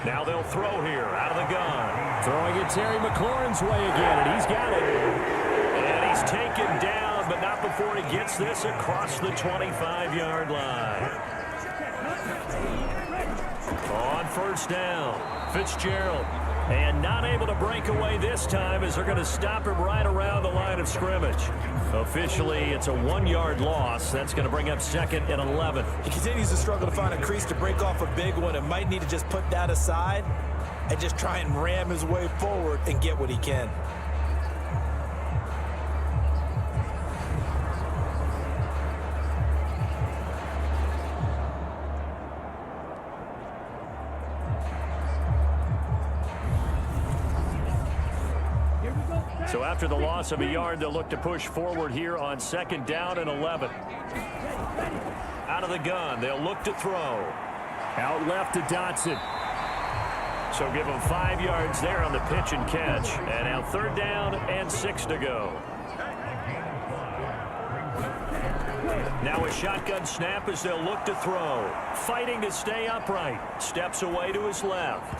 Now they'll throw here out of the gun. Throwing it Terry McLaurin's way again, and he's got it. And he's taken down, but not before he gets this across the 25-yard line. On first down, Fitzgerald. And not able to break away this time as they're going to stop him right around the line of scrimmage. Officially, it's a 1-yard loss. That's going to bring up 2nd and 11. He continues to struggle to find a crease to break off a big one and might need to just put that aside and just try and ram his way forward and get what he can. So after the loss of a yard, they'll look to push forward here on 2nd down and 11. Out of the gun, they'll look to throw. Out left to Dotson. So give him 5 yards there on the pitch and catch. And now 3rd down and 6 to go. Now a shotgun snap as they'll look to throw. Fighting to stay upright. Steps away to his left.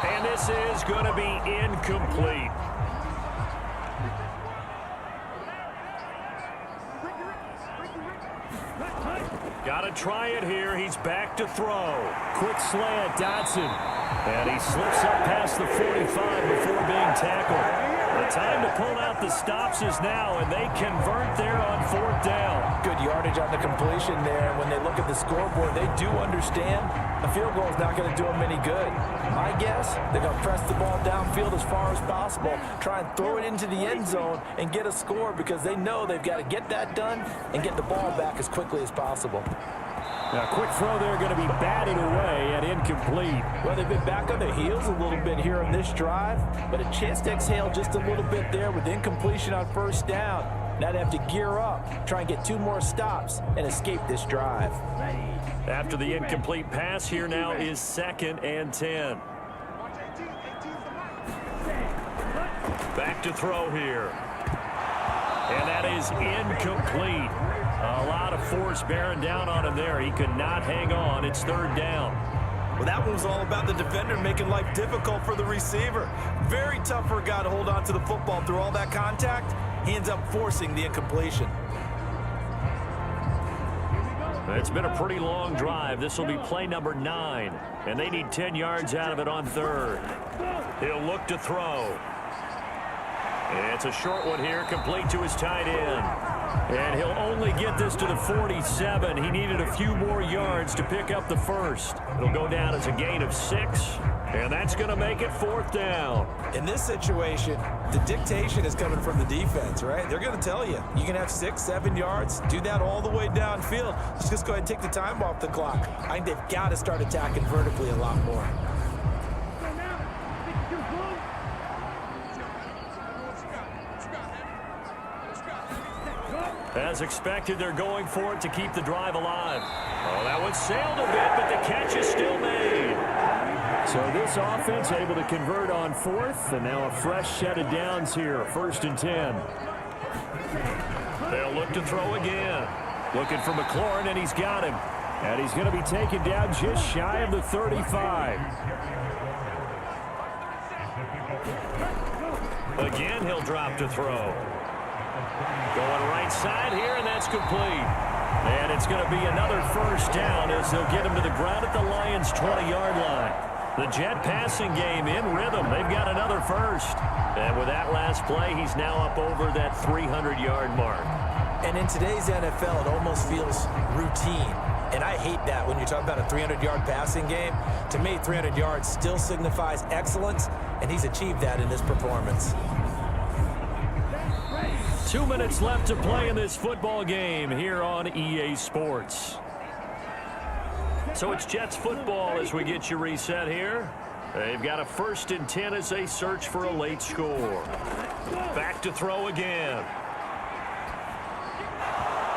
And this is going to be incomplete. Got to try it here. He's back to throw. Quick slant, Dotson. And he slips up past the 45 before being tackled. The time to pull out the stops is now, and they convert there on 4th down. Good yardage on the completion there. When they look at the scoreboard, they do understand a field goal is not going to do them any good. My guess, they're going to press the ball downfield as far as possible, try and throw it into the end zone and get a score because they know they've got to get that done and get the ball back as quickly as possible. Now, quick throw there going to be batted away and incomplete. Well, they've been back on their heels a little bit here on this drive, but a chance to exhale just a little bit there with incompletion on 1st down. Now they have to gear up, try and get 2 more stops, and escape this drive. After the incomplete pass, here now is 2nd and 10. Back to throw here. And that is incomplete. A lot of force bearing down on him there. He could not hang on. It's 3rd down. Well, that one was all about the defender making life difficult for the receiver. Very tough for a guy to hold on to the football through all that contact. He ends up forcing the incompletion. It's been a pretty long drive. This will be play number 9, and they need 10 yards out of it on 3rd. He'll look to throw. It's a short one here, complete to his tight end. And he'll only get this to the 47. He needed a few more yards to pick up the first. It'll go down as a gain of 6, and that's going to make it 4th down. In this situation, the dictation is coming from the defense, right? They're going to tell you, you can have 6, 7 yards, do that all the way downfield. Let's just go ahead and take the time off the clock. I think they've got to start attacking vertically a lot more. As expected, they're going for it to keep the drive alive. Oh, that one sailed a bit, but the catch is still made. So this offense able to convert on 4th, and now a fresh set of downs here, 1st and 10. They'll look to throw again. Looking for McLaurin, and he's got him. And he's going to be taken down just shy of the 35. Again, he'll drop to throw. Going right side here, and that's complete. And it's going to be another 1st down as they'll get him to the ground at the Lions' 20-yard line. The Jet passing game in rhythm. They've got another 1st. And with that last play, he's now up over that 300-yard mark. And in today's NFL, it almost feels routine. And I hate that when you talk about a 300-yard passing game. To me, 300 yards still signifies excellence, and he's achieved that in this performance. 2 minutes left to play in this football game here on EA Sports. So it's Jets football as we get you reset here. They've got a 1st and 10 as they search for a late score. Back to throw again.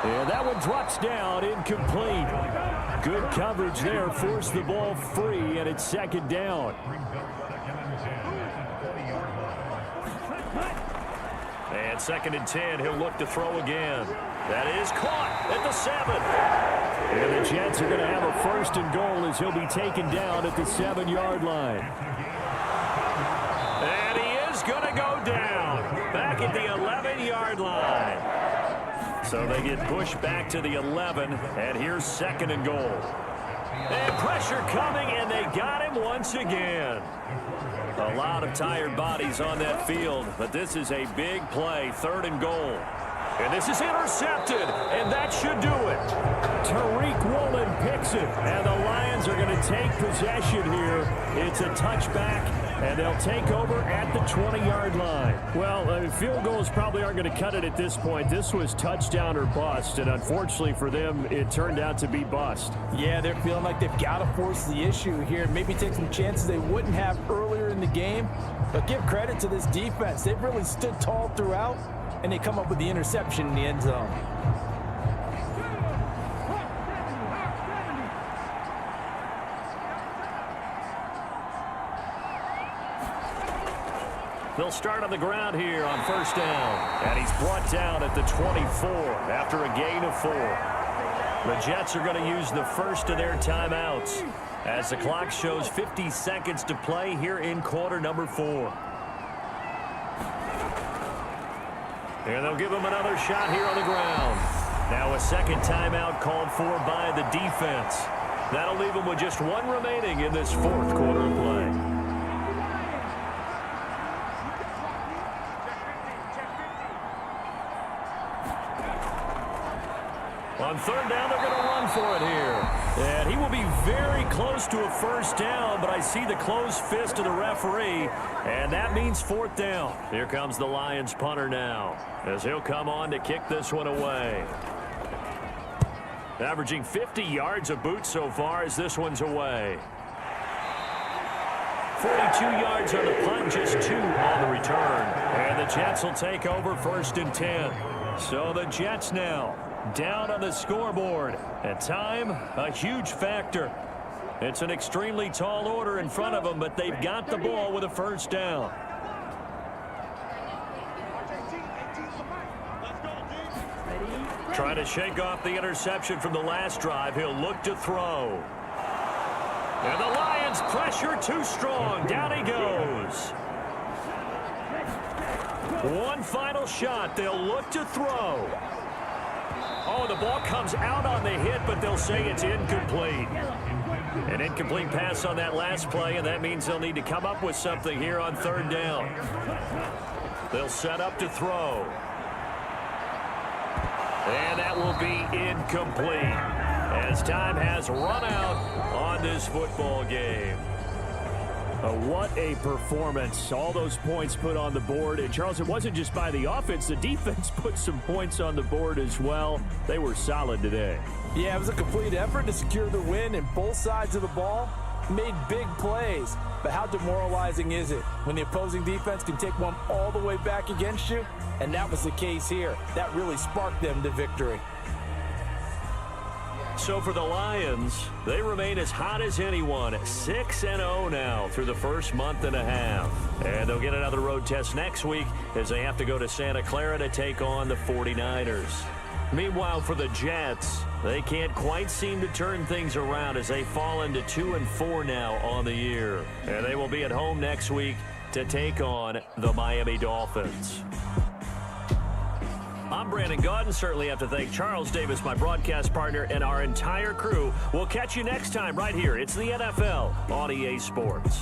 And that one drops down, incomplete. Good coverage there, forced the ball free, and it's 2nd down. And 2nd and 10, he'll look to throw again. That is caught at the 7. And the Jets are going to have a 1st and goal as he'll be taken down at the 7-yard line. And he is going to go down back at the 11-yard line. So they get pushed back to the 11, and here's 2nd and goal. And pressure coming, and they got him once again. A lot of tired bodies on that field, but this is a big play, 3rd and goal. And this is intercepted, and that should do it. Tariq Woolen picks it, and the Lions are going to take possession here. It's a touchback, and they'll take over at the 20-yard line. Well, field goals probably aren't going to cut it at this point. This was touchdown or bust, and unfortunately for them, it turned out to be bust. Yeah, they're feeling like they've got to force the issue here, maybe take some chances they wouldn't have earlier in the game. But give credit to this defense. They've really stood tall throughout, and they come up with the interception in the end zone. They'll start on the ground here on 1st down. And he's brought down at the 24 after a gain of 4. The Jets are going to use the first of their timeouts as the clock shows 50 seconds to play here in quarter number 4. And they'll give him another shot here on the ground. Now a 2nd timeout called for by the defense. That'll leave them with just 1 remaining in this 4th quarter of play. On third down, they're going to run for it here. And he will be very close to a first down, but I see the closed fist of the referee, and that means fourth down. Here comes the Lions punter now, as he'll come on to kick this one away. Averaging 50 yards of boot so far as this one's away. 42 yards on the punt, just 2 on the return. And the Jets will take over 1st and 10. So the Jets now down on the scoreboard. At time, a huge factor. It's an extremely tall order in front of them, but they've got the ball with a first down. Trying to shake off the interception from the last drive. He'll look to throw. And the Lions pressure too strong. Down he goes. One final shot. They'll look to throw. Oh, the ball comes out on the hit, but they'll say it's incomplete. An incomplete pass on that last play, and that means they'll need to come up with something here on third down. They'll set up to throw. And that will be incomplete as time has run out on this football game. What a performance. All those points put on the board. And, Charles, it wasn't just by the offense. The defense put some points on the board as well. They were solid today. Yeah, it was a complete effort to secure the win, and both sides of the ball made big plays. But how demoralizing is it when the opposing defense can take one all the way back against you? And that was the case here. That really sparked them to victory. So for the Lions, they remain as hot as anyone, 6-0 now through the first month and a half. And they'll get another road test next week as they have to go to Santa Clara to take on the 49ers. Meanwhile, for the Jets, they can't quite seem to turn things around as they fall into 2-4 now on the year. And they will be at home next week to take on the Miami Dolphins. I'm Brandon Gaudin. Certainly have to thank Charles Davis, my broadcast partner, and our entire crew. We'll catch you next time right here. It's the NFL on EA Sports.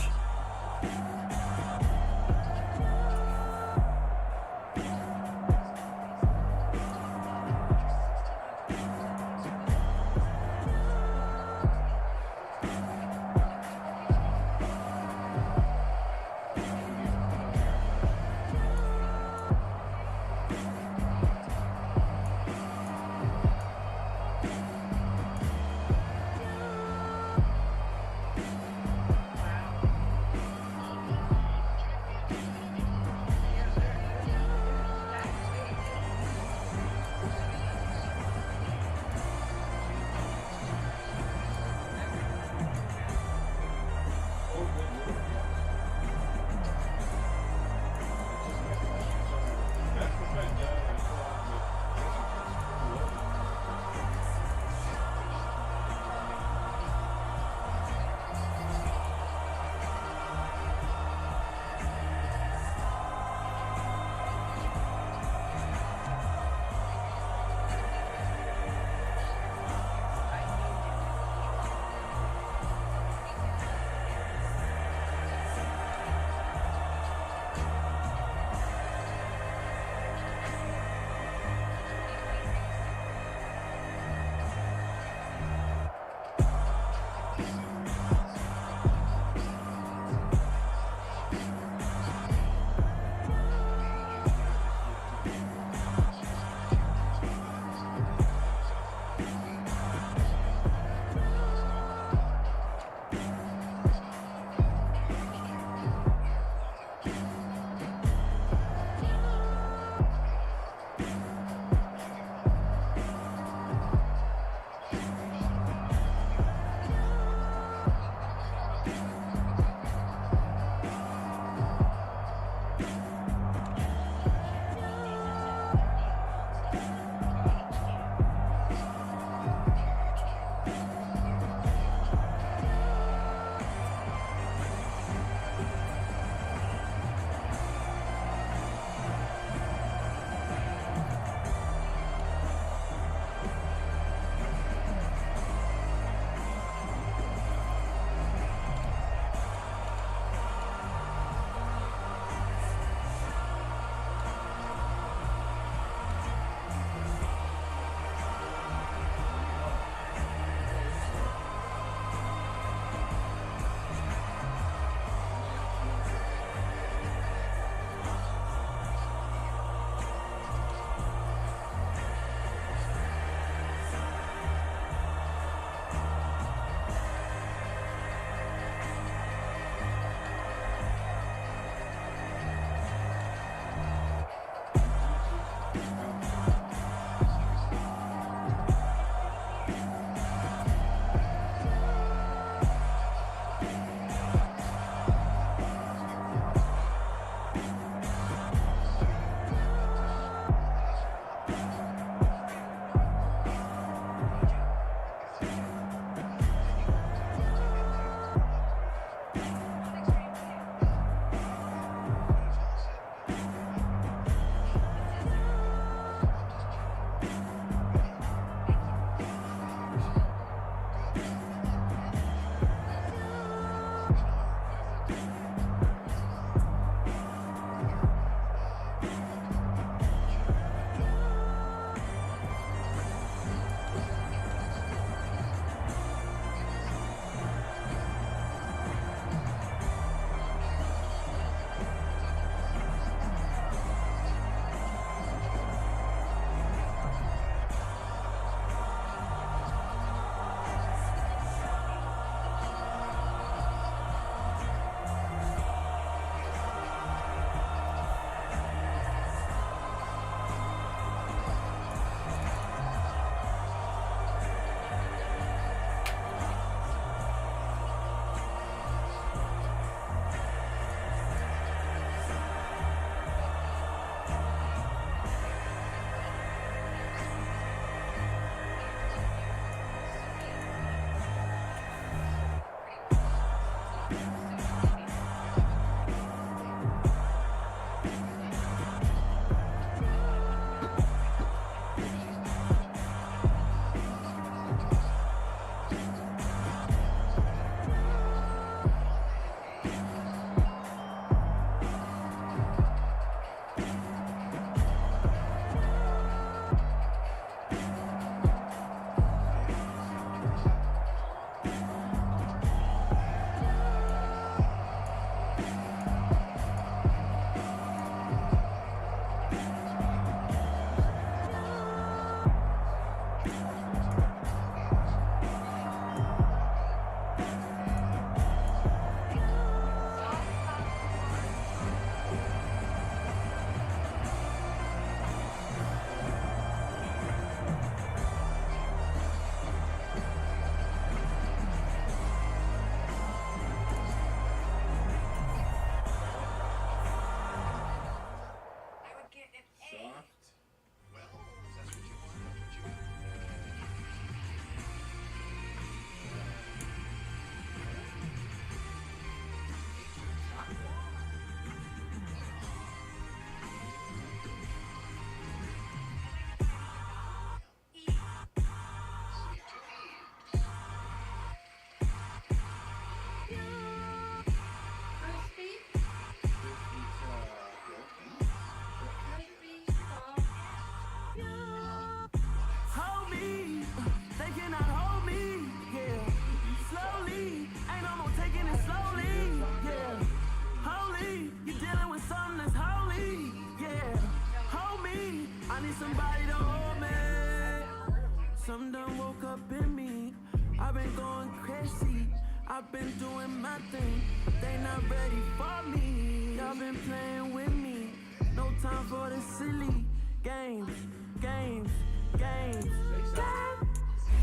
Some done woke up in me. I've been going crazy. I've been doing my thing. They not ready for me. Y'all been playing with me. No time for the silly games.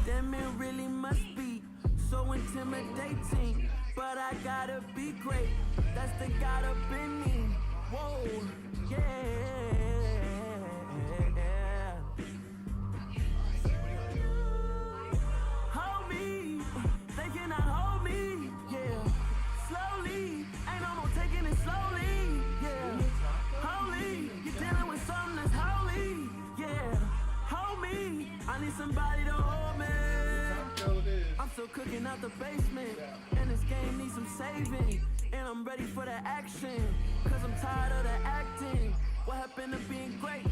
Damn, it really must be so intimidating. But I gotta be great. That's the God up in me. Whoa, yeah. Hold me, they cannot hold me, yeah. Slowly, ain't no more taking it slowly, yeah. Holy, you're dealing with something that's holy, yeah. Hold me, I need somebody to hold me. I'm still cooking out the basement, and this game needs some saving. And I'm ready for the action, cause I'm tired of the acting. What happened to being great?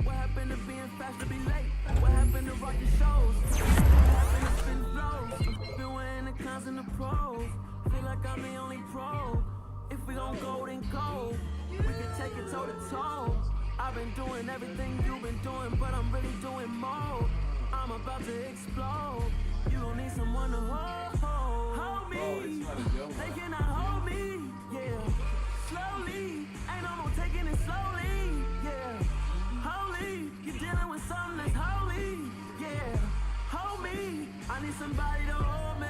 What happened to being fast to be late? What happened to rocking shows? What happened to spin flows? Been wearing the cons and the pros. Feel like I'm the only pro. If we gon' go, then go. We can take it toe to toe. I've been doing everything you've been doing, but I'm really doing more. I'm about to explode. You gon' need someone to hold me. They cannot hold me, yeah. Slowly, ain't no more taking it slowly, yeah. Holy, you're dealing with something that's holy, yeah. Hold me, I need somebody to hold me.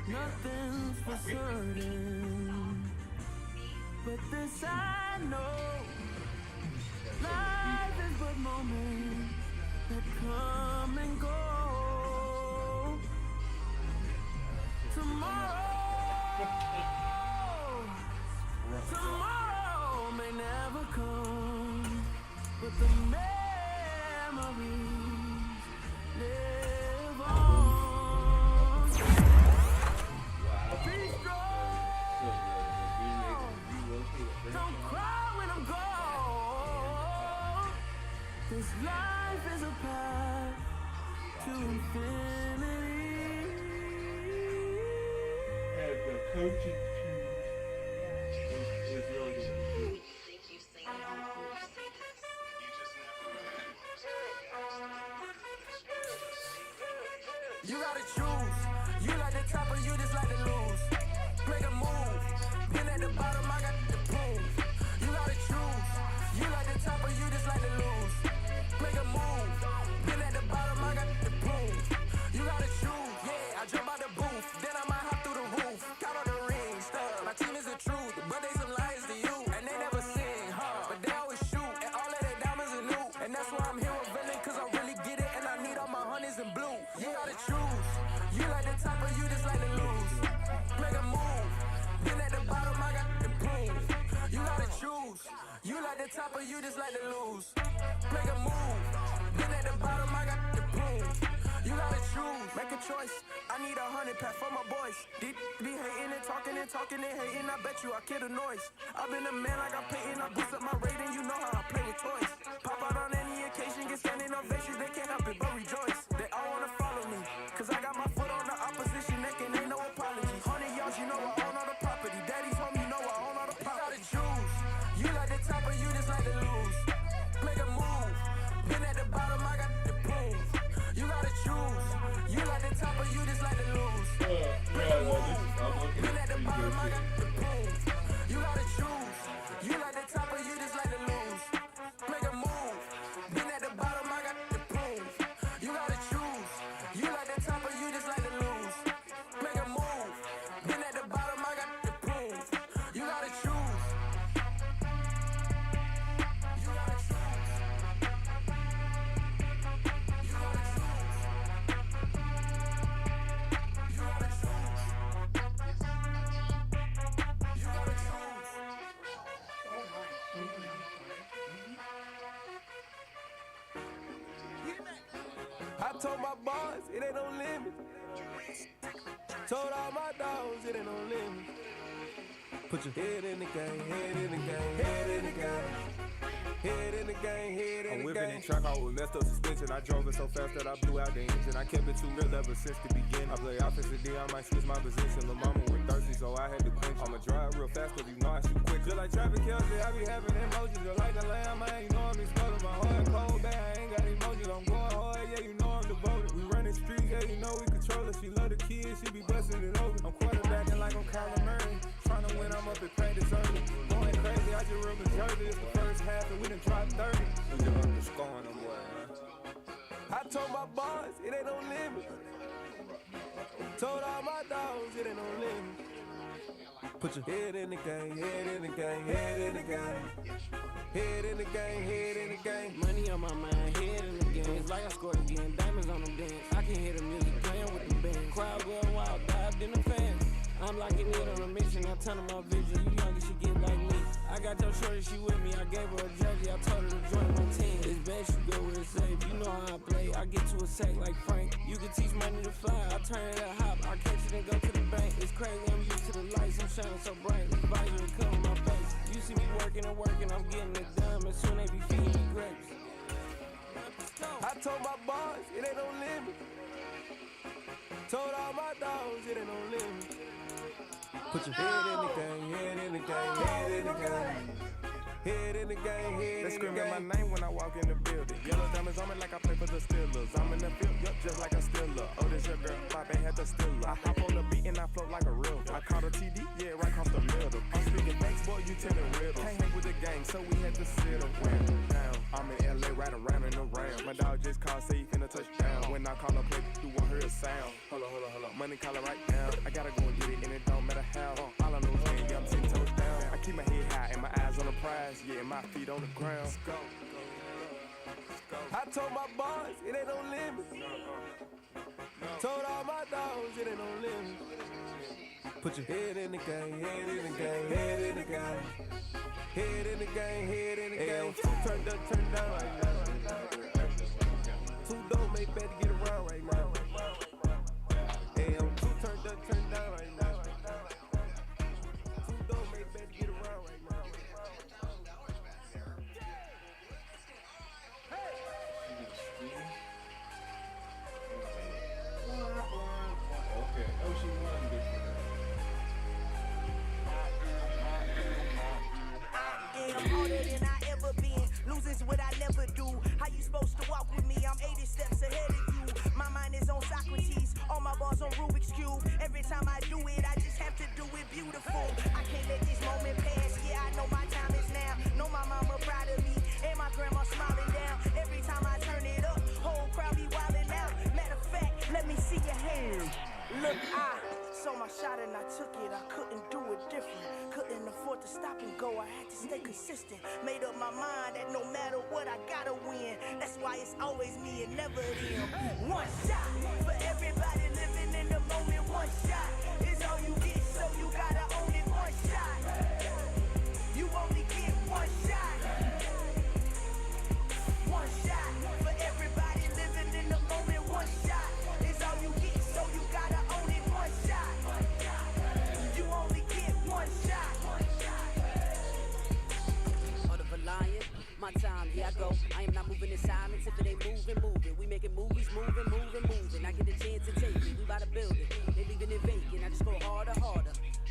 Nothing's for certain, but this I know. Life is but moments that come and go. Tomorrow may never come, but the memories live on. Be strong. Don't cry when I'm gone. This life is a path to infinity. The coaching is really good. You gotta choose. You like the top or you just like to lose. Break a move. Been at the bottom, I got the proof. You gotta choose. You like the top or you just like to lose. Break a move. Been at the bottom, I got the proof. You gotta choose. Yeah, I jump out the booth. Then I might hop through the roof. Count all the rings. top of you just like to lose. Make a move. Been at the bottom, I got the prove. You gotta choose, make a choice. I need 100 pack for my boys. Be hating and talking and hating. I bet you I kill the noise. I've been a man like I'm Peyton. I boost up my rating, you know how I play with toys. Pop out on any occasion, get standing ovations. They can't help it but rejoice. They all wanna follow me, cause I got my foot on the opposition neck and ain't no apologies. 100 yards, you know I own all the property. Daddy's home, you know I own all the property. You gotta choose. You like the top or you just like to lose. Make a move. Been at the bottom, I got the proof. You gotta choose. You like the top or you just like to lose. Make a move. Been at the bottom, I got the proof. You gotta choose. You like the top or you just like to lose. Make a move. Been at the bottom, I got the proof. You gotta choose. You like the top or you just like to lose. Make a move. Been at the bottom, I got the proof. You gotta choose. You gotta choose. I told my boss, it ain't no limit. Told all my dogs, it ain't no limit. Put your head in the game, head in the game, head in the game. Head in the game, head in the game. I'm whipping and track out with messed up suspension. I drove it so fast that I blew out the engine. I kept it too real ever since the beginning. I play offensive D, I might switch my position. Lil' mama was thirsty, so I had to quench. I'ma drive real fast, cause you know I shoot quick. Just like traffic Kelsey, I be having emotions. Just like the lamb, man, you know I'm exploding. My heart cold, bad, I ain't got emojis. I'm going hard, yeah, you know I'm devoted. We running streets, yeah, you know we control it. She love the kids, she be busting it over. I'm quarterbacking like I'm Kyler Murray. Trying to win, I'm up at practice early. Going crazy, I just real majority. It's the first half and we done dropped 30. We just up the scoring them, boy, man. I told my boss, it ain't no limit. Told all my dogs, it ain't no limit. Put your head in the game, head in the game, head in the game. Head in the game, head in the game. Money on my mind, head in the game. It's like I scored again, diamonds on them dance. I can hear the music playing with the band. Crowd going wild, dived in the fans. I'm like an idiot on a mission, I tell them my vision. You young, you should get like me. I got your shorty, she with me. I gave her a jersey, I told her to join my team. It's best you go where it's safe. You know how I play. I get to a sack like Frank. You can teach money to fly. I turn it up hop. I catch it and go to the bank. It's crazy, I'm used to the lights. I'm shining so bright. The visor will cover my face. You see me working and working. I'm getting it done. And soon they be feeding me grapes. I told my boss, it ain't no limit. Told all my dogs, it ain't no limit. Put your head in the game, head in the game, head in the game. Head in the game, head They in the screaming my game. name when I walk in the building. Yellow diamonds on me like I play for the Steelers. I'm in the field, yup, just like a Steeler. Oh, this your girl, Pop ain't had the Steeler. I hop on the beat and I float like a real. I caught a TD, yeah, right across the middle. I'm speaking thanks, boy, you telling riddles. Can't hang with the gang, so we had to sit around. Down. I'm in LA, right around and around. My dog just called, say he finna touch down. When I call a play, you won't hear a sound. Hold up. Money caller right now. I gotta go and get it, and it don't matter how. All I know is when I'm 10 toes down. I keep my head high and my eyes on the prize. Yeah, and my feet on the ground. Let's go. I told my boss, it ain't no limit. Told all my dogs, it ain't no limit. Put your head in the game, head in the game, head in the game. Head in the game, head in the game. Turned up, turned down right now. Too dope, make better get around right now. Hey, I'm too turned up, turned down right now. Too dope, make better get around right now. Okay. Oh, she won. Good for her. I'm harder than I ever been. Losing's what I never do. How you supposed to walk with me? I'm 80 steps ahead of you. My mind is on Socrates. All my balls on Rubik's Cube. Every time I do it, I just have to do it beautiful. I can't let this moment pass. Yeah, I know my time is now. Know my mama proud of me. And my grandma smiling down. Every time I turn it up, whole crowd be wildin' out. Matter of fact, let me see your hands. Look, I saw my shot and I took it. I couldn't do it different. Couldn't afford to stop and go. I had to stay consistent. Made up my mind that no matter what, I gotta win. That's why it's always me and never them. One shot for everybody living in the moment. One shot is all you get, so you gotta own it. One shot. You only get one shot. moving in silence. If it ain't moving. We making movies, moving. I get the chance to take it. We bout to build it. They leaving it vacant. I just go harder.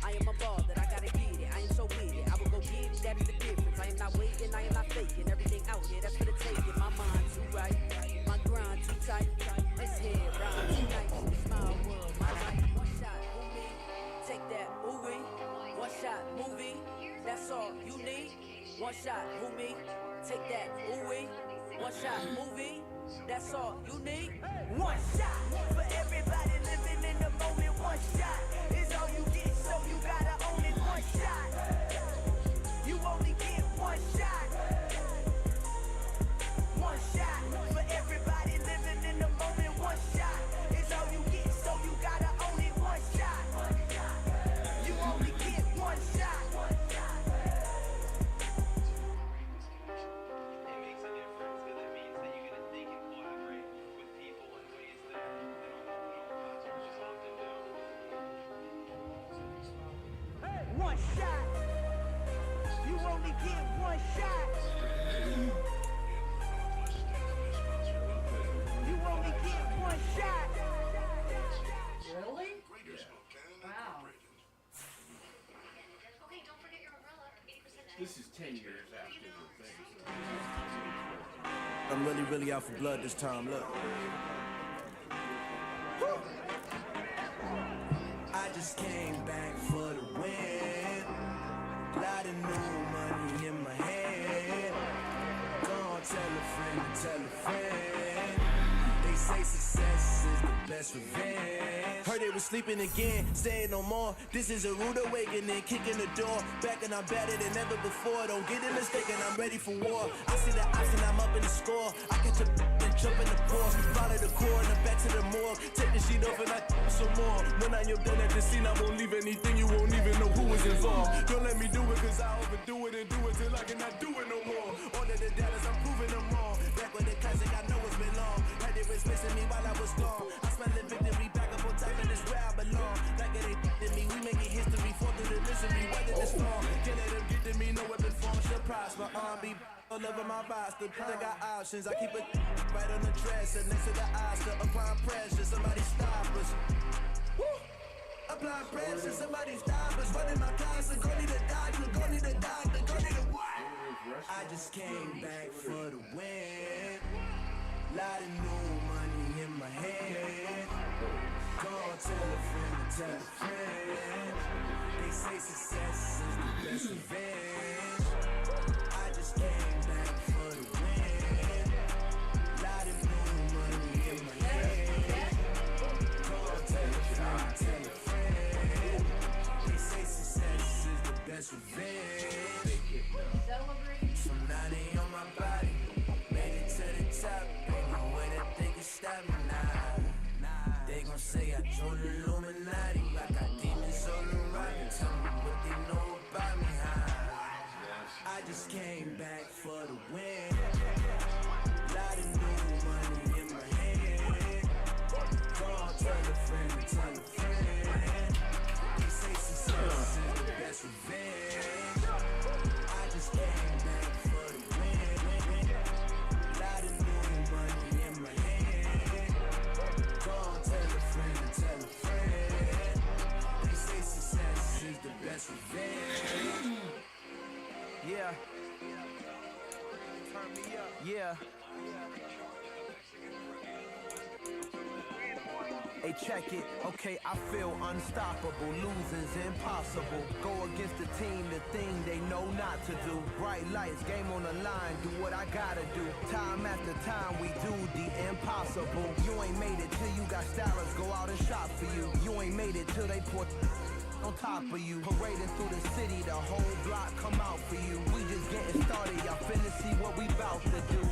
I am a ball that I gotta get it. I am so with it. I will go get it. That is the difference. I am not waiting. I am not faking. Everything out here, that's for the taking. My mind too right. My grind too tight. This head rhyme too nice. It's my world, my life. One shot, movie. Take that, movie. One shot, movie. That's all you need. One shot, movie. Take that, movie. One shot, movie. That's all you need. One shot for everybody living in the moment. One shot is all you get, so you gotta own it. One shot. You only get one shot. One shot for everybody living in the moment. One shot is all you get, so you gotta own it. One shot. You only get one shot. One shot. You only get one shot. You only get one shot. Really? Wow. This is 10 years after the thing. I'm really out for blood this time, look. I just came back for the win. Lot of new money in my hand. Gonna tell a friend. They say success is the best revenge. Heard they was sleeping again, saying no more. This is a rude awakening, kicking the door. Back and I'm better than ever before. Don't get it mistaken, I'm ready for war. I see the option, I'm up in the score. I catch a and jump in the course. Follow the core and I'm back to the morgue. Take the sheet off and I some more. When I am done at the scene, I won't leave anything. You won't even know who was involved. Don't let me do it, cause I overdo it and do it till I cannot do it no more. All of the doubters, I'm proving them wrong. Back with the classic, I know it's been long. Had they was missing me while I was gone. I smell the victory back up on top, and it's where I belong. Like it ain't to me, we making history. Fall through the misery, weather the storm. Can't let them get to me, no weapon form should prosper. Be all over my vice, the I got options. I keep it right on the dresser, next to the Oscar. Applying pressure, somebody stop us. Woo! Applying pressure, somebody stop us. Running my closet, go need a doctor, go need a what? I just came back for the win. Lot of new money in my hand. Go tell a friend. They say success is the best revenge. I just came back for the win. Lot of new money in my hand. Go tell a friend. They say success is the best revenge. From 90 on my body, made it to the top. Ain't no way that they can stop me now. They gon' say I joined the Illuminati. I got demons on the right. Tell me what they know about me, huh? I just came back for the win. Lot of new money in my hand. Go on, tell a friend. They say success is the best revenge. I just came back for the win. Lot of new money in my hand. Go on, tell a friend. They say success is the best revenge. Yeah. Turn me up. Yeah. Hey, check it. Okay, I feel unstoppable. Losing's impossible. Go against the team, the thing they know not to do. Bright lights, game on the line. Do what I gotta do. Time after time, we do the impossible. You ain't made it till you got stylers go out and shop for you. You ain't made it till they put on top of you. Parading through the city, the whole block come out for you. We just getting started, y'all finna see what we bout to do.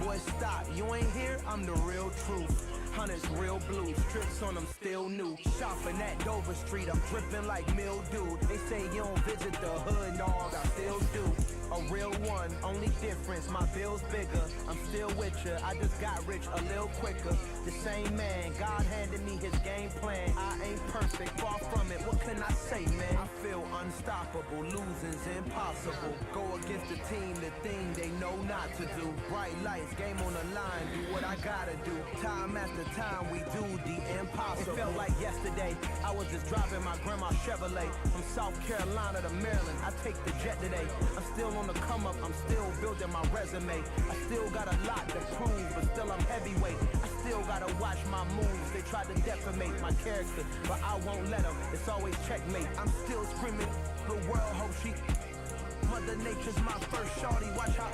Boy, stop, you ain't here, I'm the real truth. Hunters, real blue, strips on them still new. Shopping at Dover Street, I'm dripping like mildew. They say you don't visit the hood, dog, I still do. A real one, only difference, my bill's bigger. I'm still with ya, I just got rich a little quicker. The same man, God handed me his game plan. I ain't perfect, far from it, what can I say, man? I feel unstoppable. unstoppable, losing's impossible. Go against the team, the thing they know not to do. Bright lights, game on the line, do what I gotta do. Time after time, we do the impossible. It felt like yesterday, I was just driving my grandma's Chevrolet from South Carolina to Maryland. I take the jet today. I'm still on the come up, I'm still building my resume. I still got a lot to prove, but still I'm heavyweight. I still gotta watch my moves. They tried to defamate my character, but I won't let them. It's always checkmate. I'm still screaming, the world hope she. Mother Nature's my first shorty. Watch how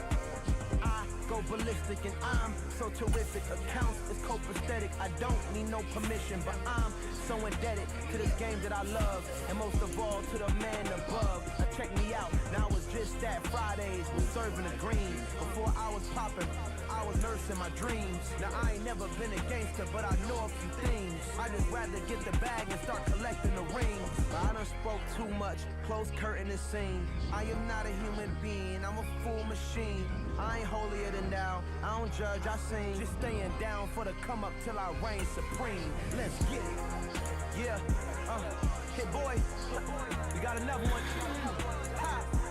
I go ballistic, and I'm so terrific. Accounts is copacetic. I don't need no permission, but I'm so indebted to this game that I love, and most of all to the man above. Now check me out. Now it's just that Fridays was serving the green. Before I was popping, I was nursing my dreams. Now I ain't never been a gangster, but I know a few things. I just rather get the bag and start collecting the rings. But I done spoke too much, close curtain is seen. I am not a human being, I'm a full machine. I ain't holier than thou, I don't judge, I sing. Just staying down for the come up till I reign supreme. Let's get it. Yeah, hey boy, we got another one. Ha.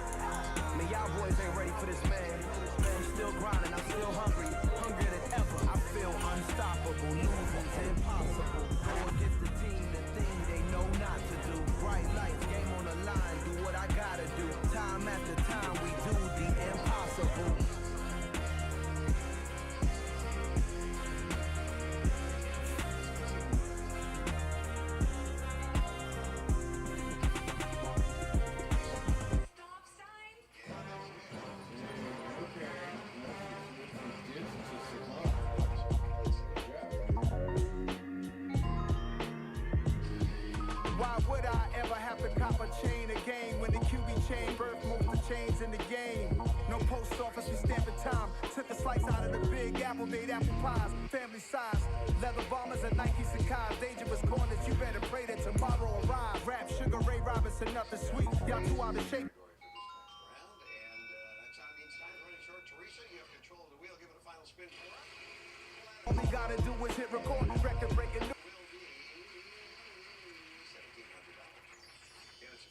Man, y'all boys ain't ready for this, man. I'm still grinding, I'm still hungry, hungrier than ever. I feel unstoppable, losing's impossible. Go against the team, the thing they know not to do. Bright lights, game on the line, do what I gotta do. Time after time, we do the impossible. Why would I ever have to cop a chain again when the QB chain birth moves the chains in the game? No post office, we stamping time. Took a slice out of the big apple, made apple pies, family size. Leather bombers and Nike Sacai's, dangerous corners, you better pray that tomorrow arrives. Rap, Sugar Ray Robinson, nothing sweet, y'all too out of shape. All we gotta do is hit record, record breaking